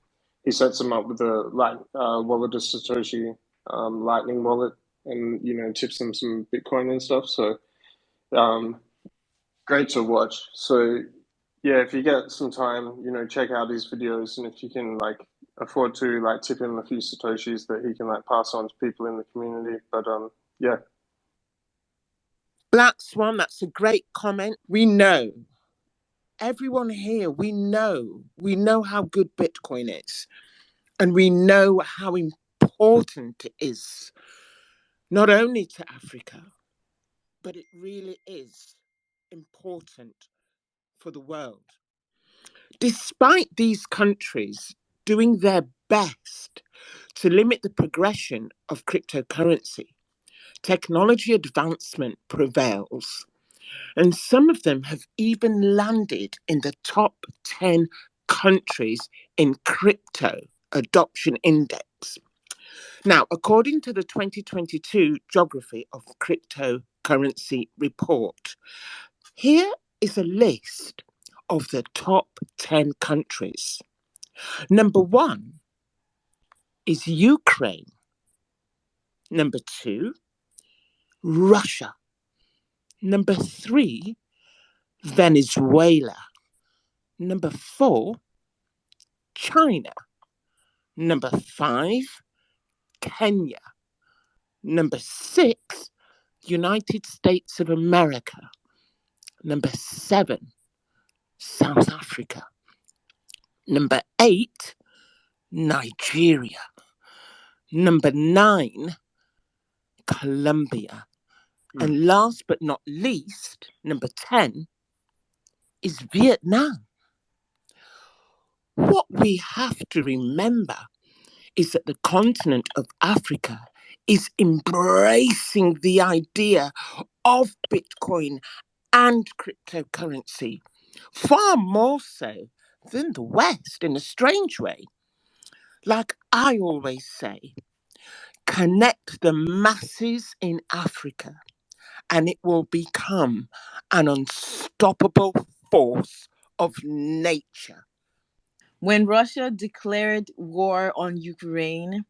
he sets them up with a wallet of Satoshi, Lightning wallet, and tips them some Bitcoin and stuff. So great to watch. So yeah, if you get some time, check out his videos, and if you can afford to tip him a few Satoshis that he can pass on to people in the community. But yeah. Black Swan, that's a great comment. We know. Everyone here, we know how good Bitcoin is, and we know how important it is, not only to Africa, but it really is important for the world. Despite these countries doing their best to limit the progression of cryptocurrency, technology advancement prevails, and some of them have even landed in the top 10 countries in crypto adoption index. Now, according to the 2022 Geography of Cryptocurrency report, here is a list of the top 10 countries. Number 1 is Ukraine. Number 2, Russia. Number 3, Venezuela. Number 4, China. Number 5, Kenya. Number 6, United States of America. Number 7, South Africa. Number 8, Nigeria. Number 9, Colombia. And last but not least, number 10 is Vietnam. What we have to remember is that the continent of Africa is embracing the idea of Bitcoin and cryptocurrency far more so than the West in a strange way. Like I always say, connect the masses in Africa and it will become an unstoppable force of nature. When Russia declared war on Ukraine,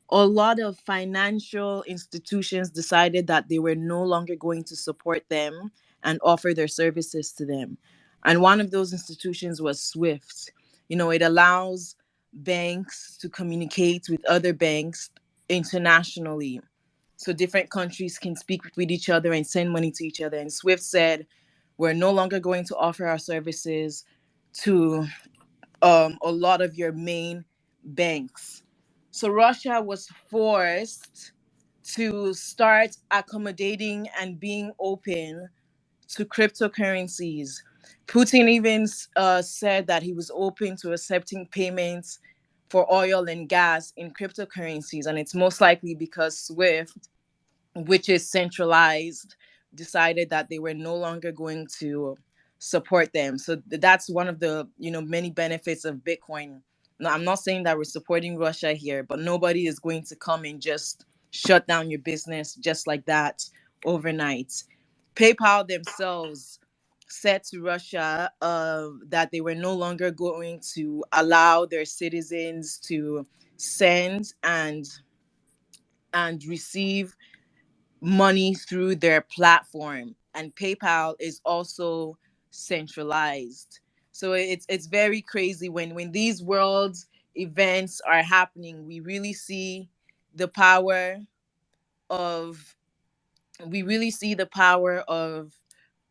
a lot of financial institutions decided that they were no longer going to support them and offer their services to them. And one of those institutions was SWIFT. It allows banks to communicate with other banks internationally. So different countries can speak with each other and send money to each other. And SWIFT said, we're no longer going to offer our services to a lot of your main banks. So Russia was forced to start accommodating and being open to cryptocurrencies. Putin even said that he was open to accepting payments for oil and gas in cryptocurrencies, and it's most likely because SWIFT, which is centralized, decided that they were no longer going to support them. So that's one of the many benefits of Bitcoin. Now, I'm not saying that we're supporting Russia here, but nobody is going to come and just shut down your business just like that overnight. PayPal themselves said to Russia that they were no longer going to allow their citizens to send and receive money through their platform, and PayPal is also centralized. So it's very crazy when these world events are happening. We really see the power of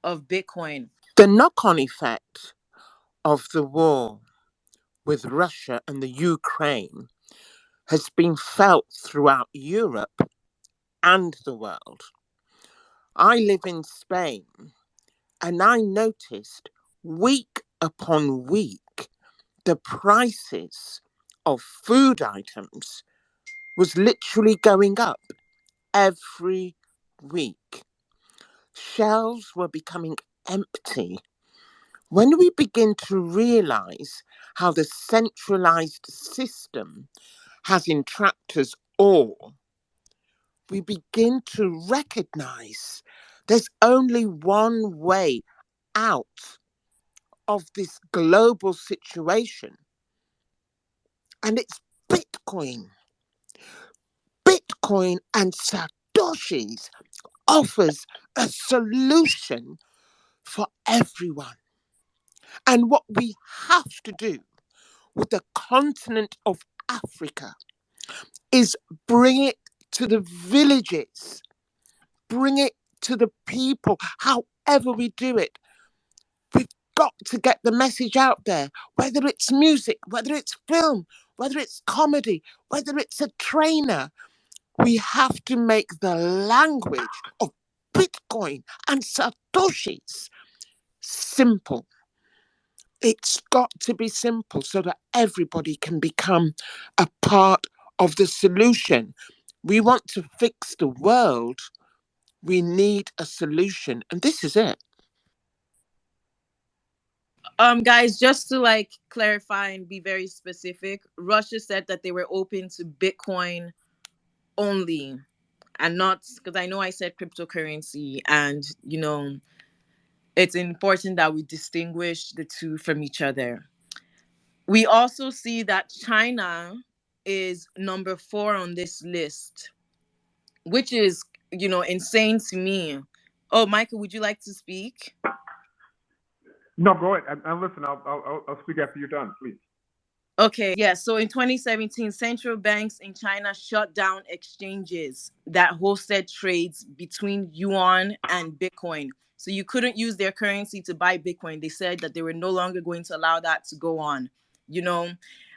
of Bitcoin. The knock on effect of the war with Russia and the Ukraine has been felt throughout Europe and the world. I live in Spain and I noticed week upon week the prices of food items was literally going up every week. Shelves were becoming empty. When we begin to realize how the centralized system has entrapped us all, we begin to recognize there's only one way out of this global situation, and it's Bitcoin. Bitcoin and Satoshis offers a solution for everyone. And what we have to do with the continent of Africa is bring it to the villages, bring it to the people, however we do it. We've got to get the message out there, whether it's music, whether it's film, whether it's comedy, whether it's a trainer. We have to make the language of Bitcoin and Satoshis simple. It's got to be simple so that everybody can become a part of the solution. We want to fix the world. We need a solution. And this is it. Guys, just to clarify and be very specific, Russia said that they were open to Bitcoin only, and not, because I know I said cryptocurrency, and it's important that we distinguish the two from each other. We also see that China is number 4 on this list, which is insane to me. Oh, Michael, would you like to speak? No, go ahead. I listen. I'll speak after you're done, please. Okay, yeah. So in 2017, central banks in China shut down exchanges that hosted trades between yuan and Bitcoin. So you couldn't use their currency to buy Bitcoin. They said that they were no longer going to allow that to go on, you know.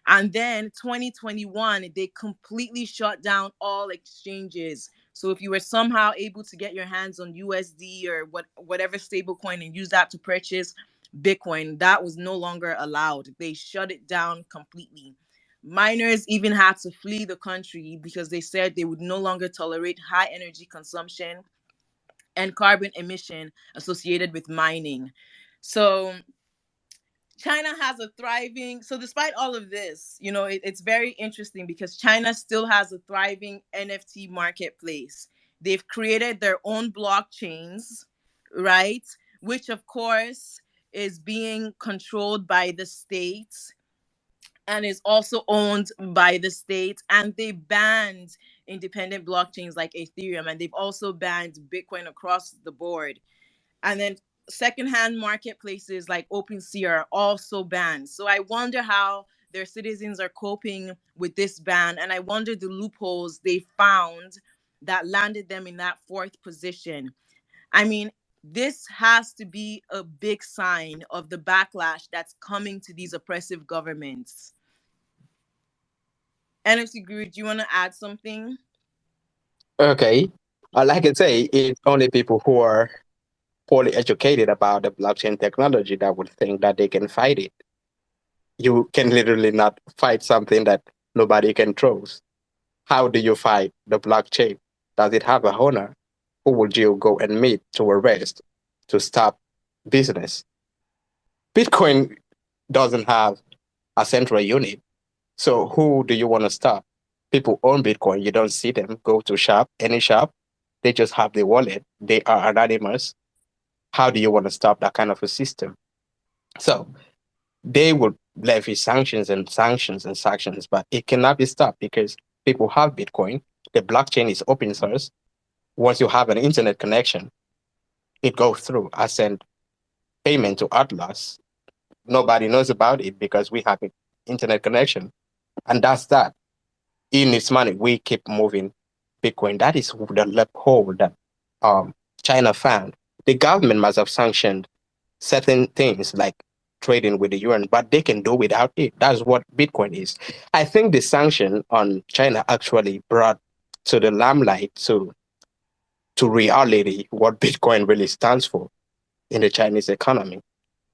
And then 2021, they completely shut down all exchanges. So if you were somehow able to get your hands on USD or whatever stable coin and use that to purchase Bitcoin, that was no longer allowed. They shut it down completely. Miners even had to flee the country because they said they would no longer tolerate high energy consumption and carbon emission associated with mining. So China has a thriving, so despite all of this, it's very interesting because China still has a thriving NFT marketplace. They've created their own blockchains, right? Which, of course, is being controlled by the states and is also owned by the state. And they banned independent blockchains like Ethereum, and they've also banned Bitcoin across the board. And then secondhand marketplaces like OpenSea are also banned. So I wonder how their citizens are coping with this ban. And I wonder the loopholes they found that landed them in that fourth position. I mean, this has to be a big sign of the backlash that's coming to these oppressive governments. NFC Guru, do you want to add something? Okay. Like I say, it's only people who are poorly educated about the blockchain technology that would think that they can fight it. You can literally not fight something that nobody can trust. How do you fight the blockchain? Does it have a owner? Who would you go and meet to arrest to stop business? Bitcoin doesn't have a central unit. So who do you want to stop? People own Bitcoin. You don't see them go to shop, any shop. They just have the wallet. They are anonymous. How do you want to stop that kind of a system? So they will levy sanctions and sanctions and sanctions, but it cannot be stopped because people have Bitcoin. The blockchain is open source. Once you have an internet connection, it goes through. I send payment to Atlas. Nobody knows about it because we have an internet connection. And that's that. In its money, we keep moving Bitcoin. That is the loophole that China found. The government must have sanctioned certain things like trading with the yuan, but they can do without it. That's what Bitcoin is. I think the sanction on China actually brought to the limelight to reality what Bitcoin really stands for in the Chinese economy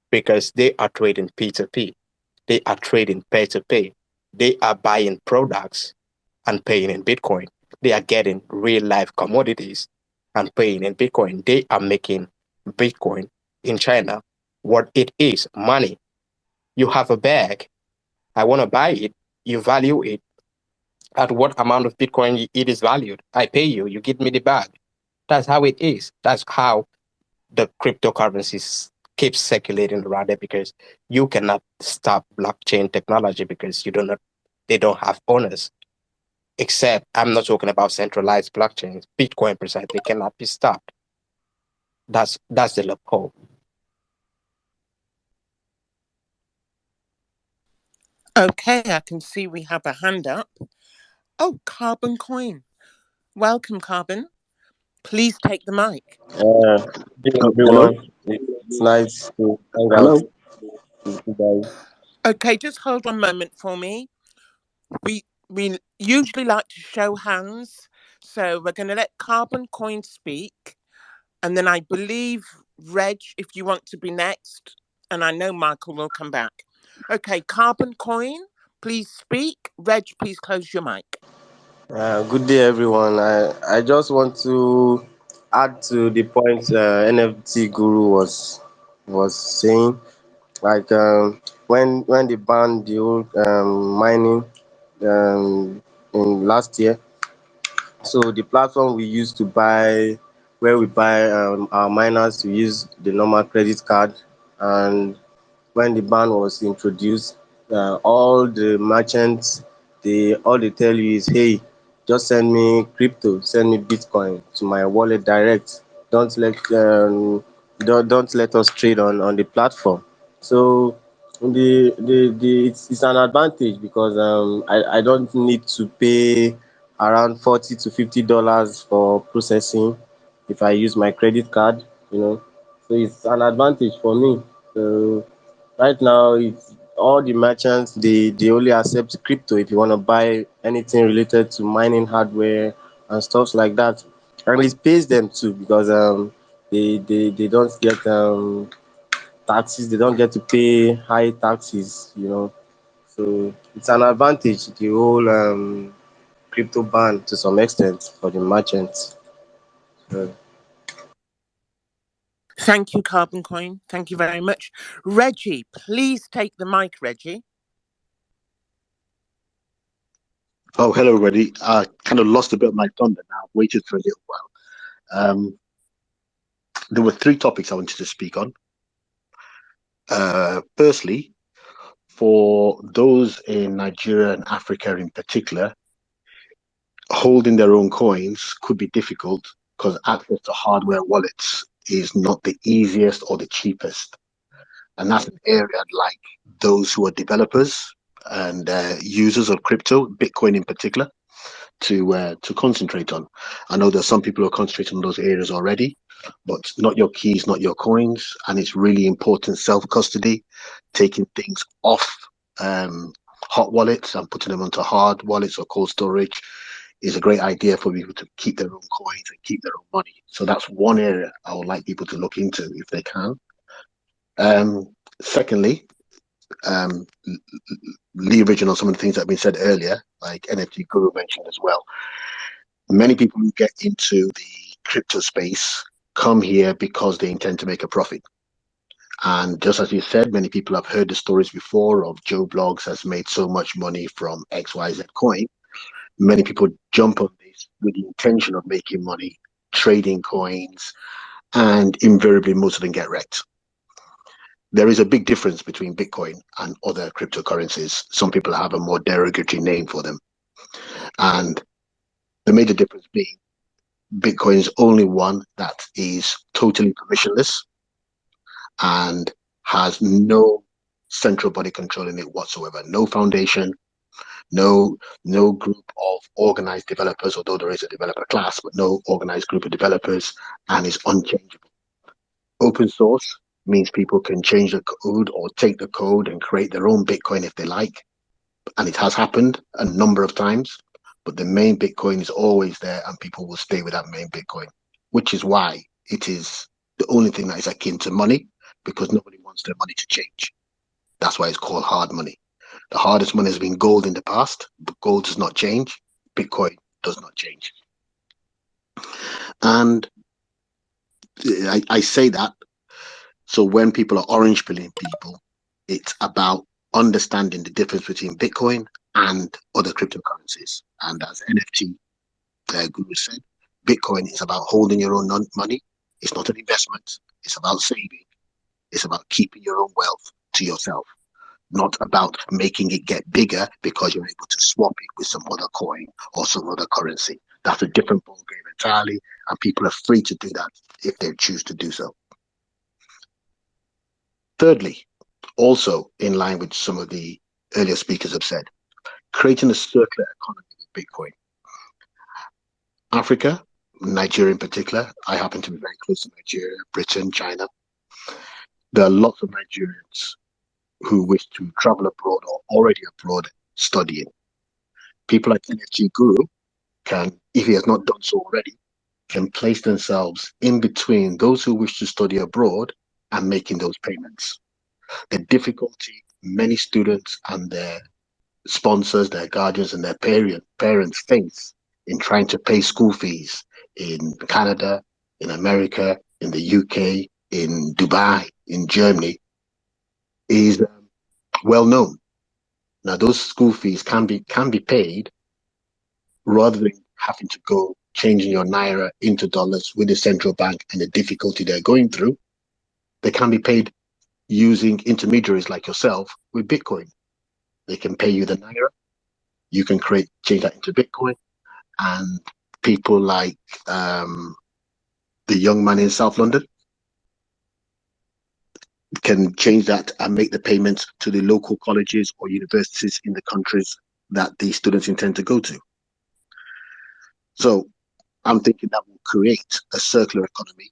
because they are trading P2P. They are trading pay to pay. They are buying products and paying in Bitcoin. They are getting real life commodities and paying in Bitcoin. They are making Bitcoin in China what it is money. You have a bag. I want to buy it. You value it at what amount of Bitcoin it is valued. I pay you. You give me the bag. That's how it is. That's how the cryptocurrencies keep circulating around it because you cannot stop blockchain technology because you don't know, they don't have owners. Except I'm not talking about centralized blockchains. Bitcoin precisely cannot be stopped. That's the loophole. Okay, I can see we have a hand up. Oh, Carbon Coin. Welcome, Carbon. Please take the mic. Hello, Hello? everyone. It's nice to hang out Hello? with you guys. Okay, just hold one moment for me. We usually like to show hands, so we're going to let Carbon Coin speak, and then I believe Reg, if you want to be next, and I know Michael will come back. Okay, Carbon Coin, please speak. Reg, please close your mic. Good day, everyone. I just want to add to the point NFT Guru was saying. Like when they banned the old mining in last year, so the platform we use to buy, where we buy our miners, we use the normal credit card. And when the ban was introduced, all the merchants, all they tell you is, hey, just send me crypto, send me Bitcoin to my wallet direct. Don't let don't let us trade on the platform. So it's an advantage because I don't need to pay around $40 to $50 for processing if I use my credit card, you know. So it's an advantage for me. So right now, it's all the merchants, they only accept crypto if you want to buy anything related to mining hardware and stuff like that. and it pays them too because they don't get taxes. They don't get to pay high taxes. So it's an advantage, the whole crypto ban to some extent for the merchants. So, Thank you, Carbon Coin. Thank you very much. Reggie, please take the mic, Reggie. Oh, hello, everybody. I kind of lost a bit of my thunder now. I've waited for a little while. There were three topics I wanted to speak on. Firstly, for those in Nigeria and Africa in particular, holding their own coins could be difficult because access to hardware wallets is not the easiest or the cheapest. And that's an area I'd like those who are developers and users of crypto, Bitcoin in particular, to concentrate on. I know there's some people who are concentrating on those areas already, but not your keys, not your coins, and it's really important self custody, taking things off hot wallets and putting them onto hard wallets or cold storage is a great idea for people to keep their own coins and keep their own money. So that's one area I would like people to look into if they can. Secondly, um, leveraging on some of the things that have been said earlier, like NFT Guru mentioned as well. Many people who get into the crypto space come here because they intend to make a profit. And just as you said, many people have heard the stories before of Joe Blogs has made so much money from XYZ coin. Many people jump on this with the intention of making money, trading coins, and invariably most of them get wrecked. There is a big difference between Bitcoin and other cryptocurrencies. Some people have a more derogatory name for them. And the major difference being Bitcoin is only one that is totally permissionless and has no central body controlling it whatsoever. No foundation, no group of organized developers, although there is a developer class, but no organized group of developers, and is unchangeable. Open source means people can change the code or take the code and create their own Bitcoin if they like. And it has happened a number of times, but the main Bitcoin is always there and people will stay with that main Bitcoin, which is why it is the only thing that is akin to money because nobody wants their money to change. That's why it's called hard money. The hardest money has been gold in the past, but gold does not change. Bitcoin does not change. And I say that so when people are orange pilling people, it's about understanding the difference between Bitcoin and other cryptocurrencies. And as NFT Guru said, Bitcoin is about holding your own money. It's not an investment. It's about saving. It's about keeping your own wealth to yourself, not about making it get bigger because you're able to swap it with some other coin or some other currency. That's a different ballgame entirely, and people are free to do that if they choose to do so. Thirdly, also in line with some of the earlier speakers have said, creating a circular economy with Bitcoin. Africa, Nigeria in particular, I happen to be very close to Nigeria, Britain, China. There are lots of Nigerians who wish to travel abroad or already abroad studying. People like NFT Guru can, if he has not done so already, can place themselves in between those who wish to study abroad and making those payments. The difficulty many students and their sponsors, their guardians, and their parents face in trying to pay school fees in Canada, in America, in the UK, in Dubai, in Germany is well known. Now, those school fees can be paid rather than having to go changing your naira into dollars with the central bank and the difficulty they're going through. They can be paid using intermediaries like yourself with Bitcoin. They can pay you the naira. You can change that into Bitcoin, and people like the young man in South London can change that and make the payments to the local colleges or universities in the countries that the students intend to go to. So I'm thinking that will create a circular economy.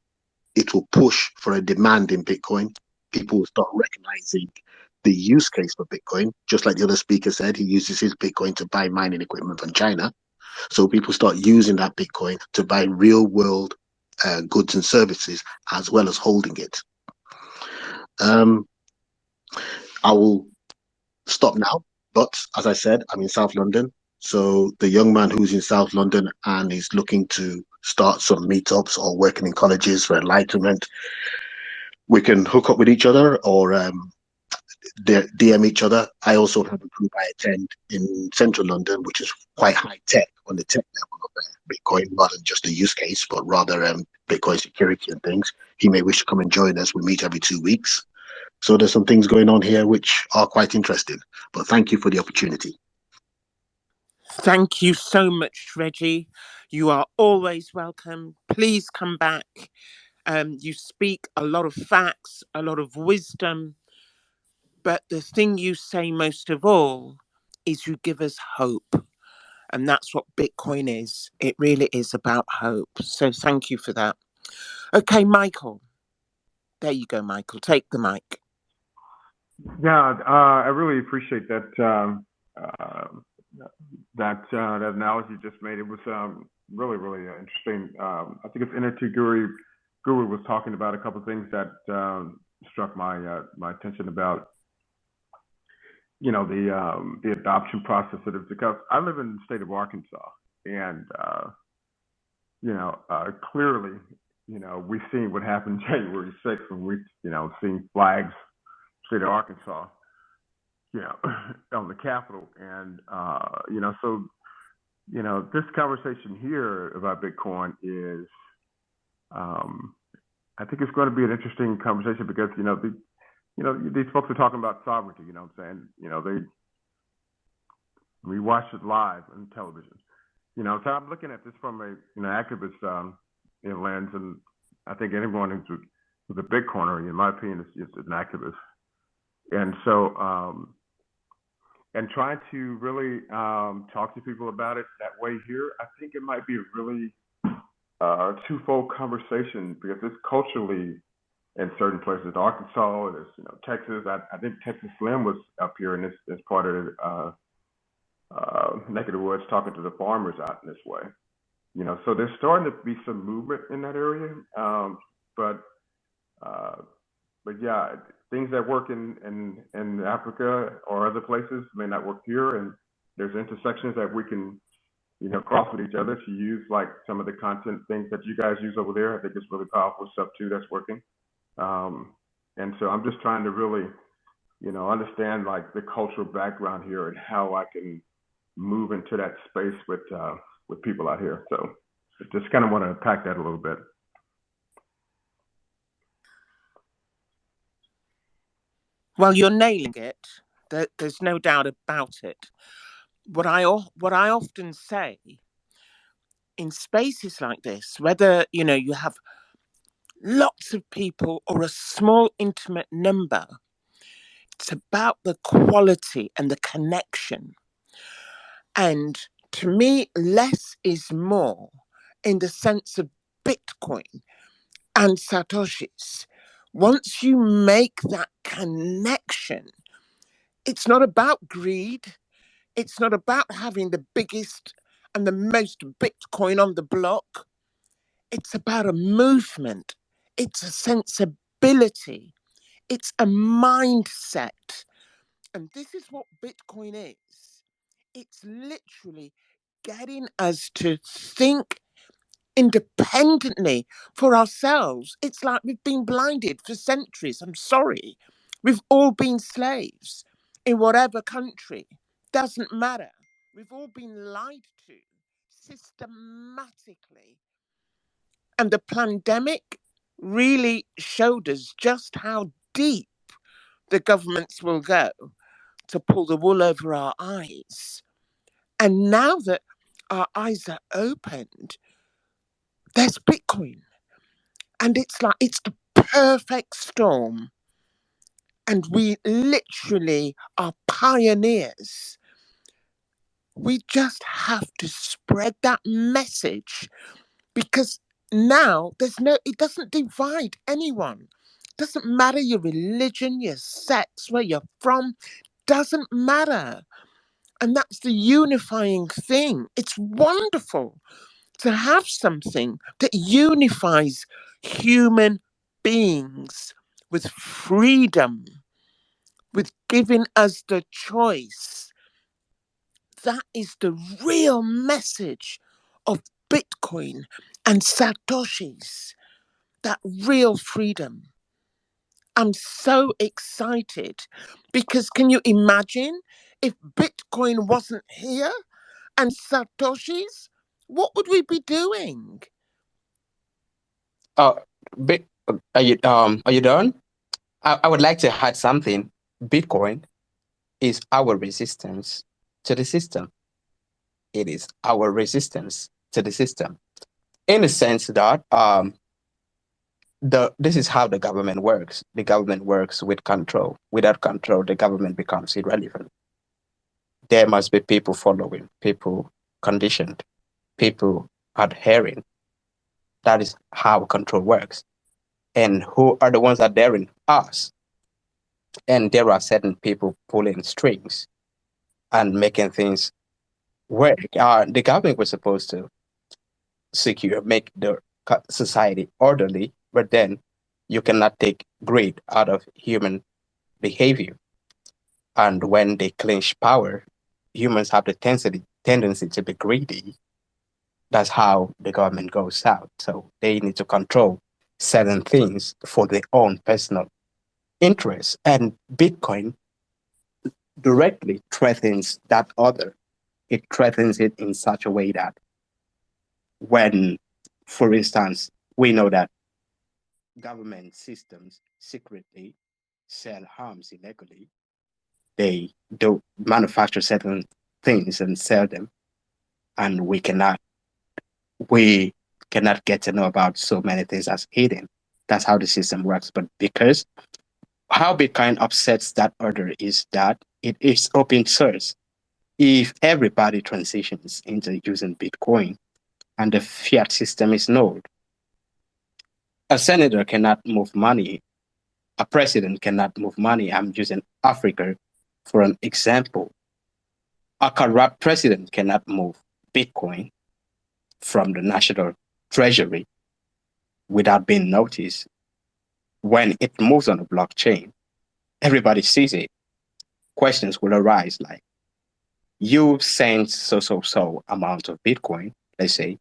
It will push for a demand in Bitcoin. People will start recognizing the use case for Bitcoin. Just like the other speaker said, he uses his Bitcoin to buy mining equipment from China. So people start using that Bitcoin to buy real world goods and services as well as holding it. Um, I will stop now. But as I said, I'm in South London. So the young man who's in South London and is looking to start some meetups or working in colleges for enlightenment, we can hook up with each other or DM each other. I also have a group I attend in central London, which is quite high tech on the tech level of Bitcoin, not just a use case, but rather Bitcoin security and things. He may wish to come and join us. We meet every 2 weeks. So there's some things going on here which are quite interesting. But thank you for the opportunity. Thank you so much, Reggie. You are always welcome. Please come back. You speak a lot of facts, a lot of wisdom, but the thing you say most of all is you give us hope. And that's what Bitcoin is. It really is about hope. So thank you for that. Okay, Michael. There you go, Michael. Take the mic. Yeah, I really appreciate that analogy you just made. It was really interesting. I think it's NFT Guru was talking about a couple of things that struck my attention about the adoption process of it, because I live in the state of Arkansas, and clearly, we've seen what happened January 6th when we seen flags state of Arkansas, on the Capitol, and so this conversation here about Bitcoin is, I think it's going to be an interesting conversation because these folks are talking about sovereignty. You know what I'm saying? We watch it live on television. So I'm looking at this from a activist lens, and I think anyone who's a Bitcoiner, in my opinion, is an activist. And so, and trying to really talk to people about it that way here, I think it might be a really twofold conversation, because it's culturally in certain places. Arkansas, there's Texas. I think Texas Slim was up here in this part of the neck of the woods talking to the farmers out in this way. So there's starting to be some movement in that area, but yeah, things that work in Africa or other places may not work here, and there's intersections that we can cross with each other to use, like some of the content things that you guys use over there. I think it's really powerful stuff too that's working. And so I'm just trying to really understand like the cultural background here and how I can move into that space with people out here. So I just kind of want to unpack that a little bit. Well, you're nailing it. There's no doubt about it. What I often say in spaces like this, whether you have lots of people or a small intimate number, it's about the quality and the connection. And to me, less is more in the sense of Bitcoin and Satoshis. Once you make that connection, it's not about greed. It's not about having the biggest and the most Bitcoin on the block. It's about a movement. It's a sensibility. It's a mindset. And this is what Bitcoin is. It's literally getting us to think independently for ourselves. It's like we've been blinded for centuries. I'm sorry. We've all been slaves in whatever country. Doesn't matter. We've all been lied to systematically. And the pandemic really showed us just how deep the governments will go to pull the wool over our eyes. And now that our eyes are opened, there's Bitcoin. And it's like, it's the perfect storm. And we literally are pioneers. We just have to spread that message, because now it doesn't divide anyone. Doesn't matter your religion, your sex, where you're from, doesn't matter. And that's the unifying thing. It's wonderful to have something that unifies human beings with freedom, with giving us the choice. That is the real message of Bitcoin and Satoshis, that real freedom. I'm so excited because can you imagine if Bitcoin wasn't here and Satoshis? What would we be doing? Uh, Bit, are you done? I would like to add something. Bitcoin is our resistance to the system. It is our resistance to the system in the sense that this is how the government works. The government works with control. Without control, the government becomes irrelevant. There must be people following, people conditioned, people adhering. That is how control works. And who are the ones adhering? Us. And there are certain people pulling strings and making things work. The government was supposed to secure, make the society orderly, but then you cannot take greed out of human behavior. And when they clinch power, humans have the tendency to be greedy. That's how the government goes south. So they need to control certain things for their own personal interests. And Bitcoin directly threatens that other. It threatens it in such a way that when, for instance, we know that government systems secretly sell arms illegally, they do manufacture certain things and sell them, and we cannot get to know about so many things as hidden. That's how the system works. But because how Bitcoin upsets that order is that it is open source. If everybody transitions into using Bitcoin and the fiat system is null, a senator cannot move money, a president cannot move money. I'm using Africa for an example. A corrupt president cannot move Bitcoin from the national treasury without being noticed. When it moves on a blockchain, everybody sees it. Questions will arise like, you send so amount of Bitcoin, let's say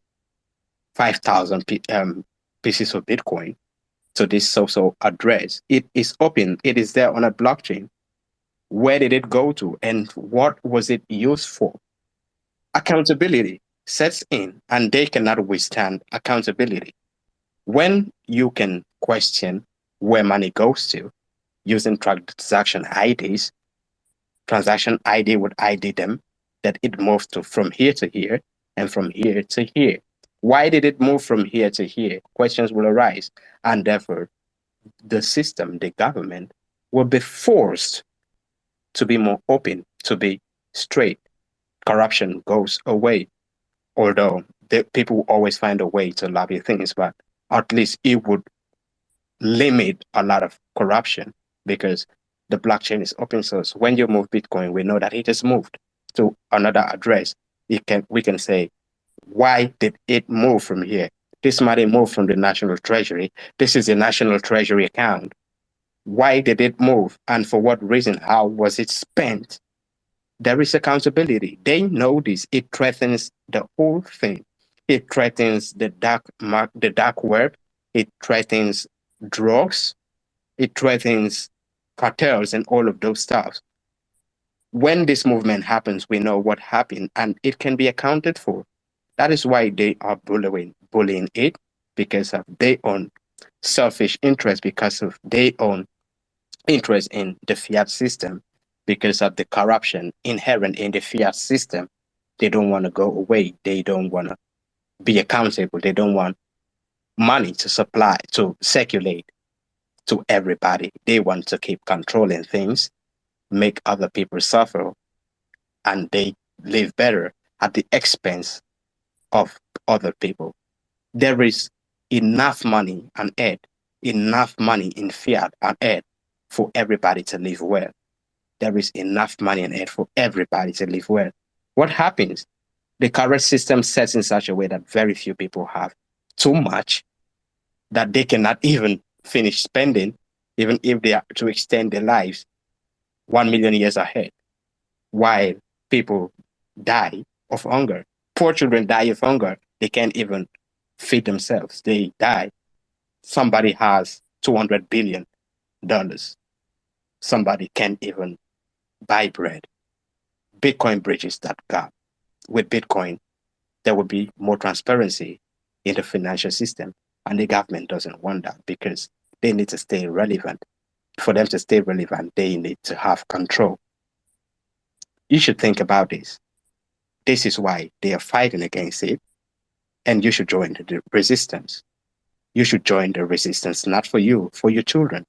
5,000 pieces of Bitcoin to this so address. It is open, it is there on a blockchain. Where did it go to and what was it used for? Accountability sets in and they cannot withstand accountability. When you can question where money goes to using transaction IDs, transaction ID would ID them that it moved to from here to here and from here to here. Why did it move from here to here? Questions will arise, and therefore the system, the government, will be forced to be more open, to be straight. Corruption goes away, although the people always find a way to lobby things, but at least it would limit a lot of corruption because the blockchain is open source. When you move Bitcoin, we know that it is moved to another address. We can say, why did it move from here? This money moved from the National Treasury. This is the National Treasury account. Why did it move? And for what reason? How was it spent? There is accountability. They know this. It threatens the whole thing. It threatens the dark web. It threatens drugs. It threatens cartels and all of those stuff. When this movement happens, we know what happened and it can be accounted for. That is why they are bullying it because of their own selfish interest, because of their own interest in the fiat system, because of the corruption inherent in the fiat system. They don't want to go away. They don't want to be accountable. They don't want money to supply, to circulate to everybody. They want to keep controlling things, make other people suffer, and they live better at the expense of other people. There is enough money on earth, enough money in fiat on earth for everybody to live well. there is enough money on earth for everybody to live well. What happens? The current system sets in such a way that very few people have too much that they cannot even finish spending, even if they are to extend their lives 1 million years ahead, while people die of hunger. Poor children die of hunger. They can't even feed themselves. They die. Somebody has $200 billion. Somebody can't even buy bread. Bitcoin bridges that gap. With Bitcoin, there will be more transparency in the financial system. And the government doesn't want that because they need to stay relevant. For them to stay relevant, they need to have control. You should think about this. This is why they are fighting against it, and you should join the resistance. You should join the resistance, not for you, for your children.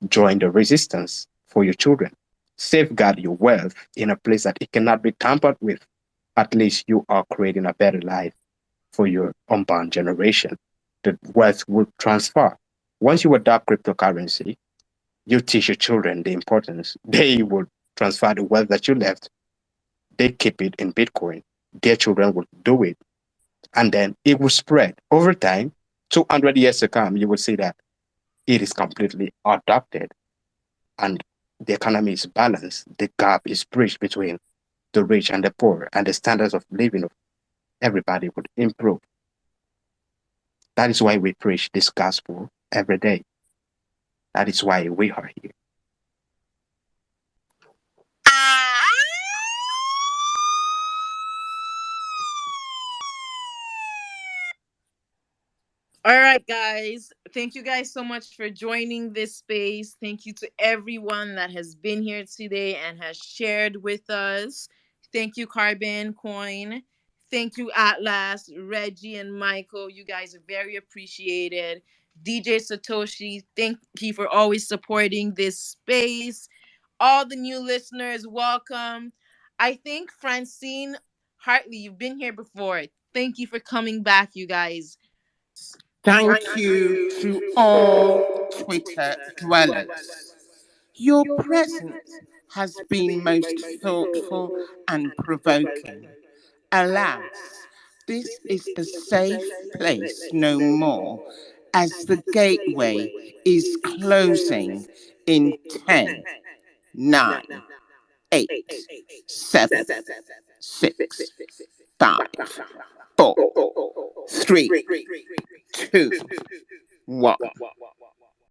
Join the resistance for your children. Safeguard your wealth in a place that it cannot be tampered with. At least you are creating a better life for your unborn generation. The wealth will transfer. Once you adopt cryptocurrency, you teach your children the importance. They will transfer the wealth that you left. They keep it in Bitcoin. Their children will do it. And then it will spread over time. 200 years to come, you will see that it is completely adopted and the economy is balanced. The gap is bridged between the rich and the poor, and the standards of living of everybody would improve. That is why we preach this gospel every day. That is why we are here. All right, guys. Thank you guys so much for joining this space. Thank you to everyone that has been here today and has shared with us. Thank you, Carbon Coin. Thank you, Atlas, Reggie, and Michael. You guys are very appreciated. DJ Satoshi, thank you for always supporting this space. All the new listeners, welcome. I think Francine Hartley, you've been here before. Thank you for coming back, you guys. Thank you to all Twitter dwellers. Your presence has been most thoughtful and provoking. Alas, this is a safe place no more, as the gateway is closing in 10, 9, 8, 7, 6, 5, 4, 3, 2, 1.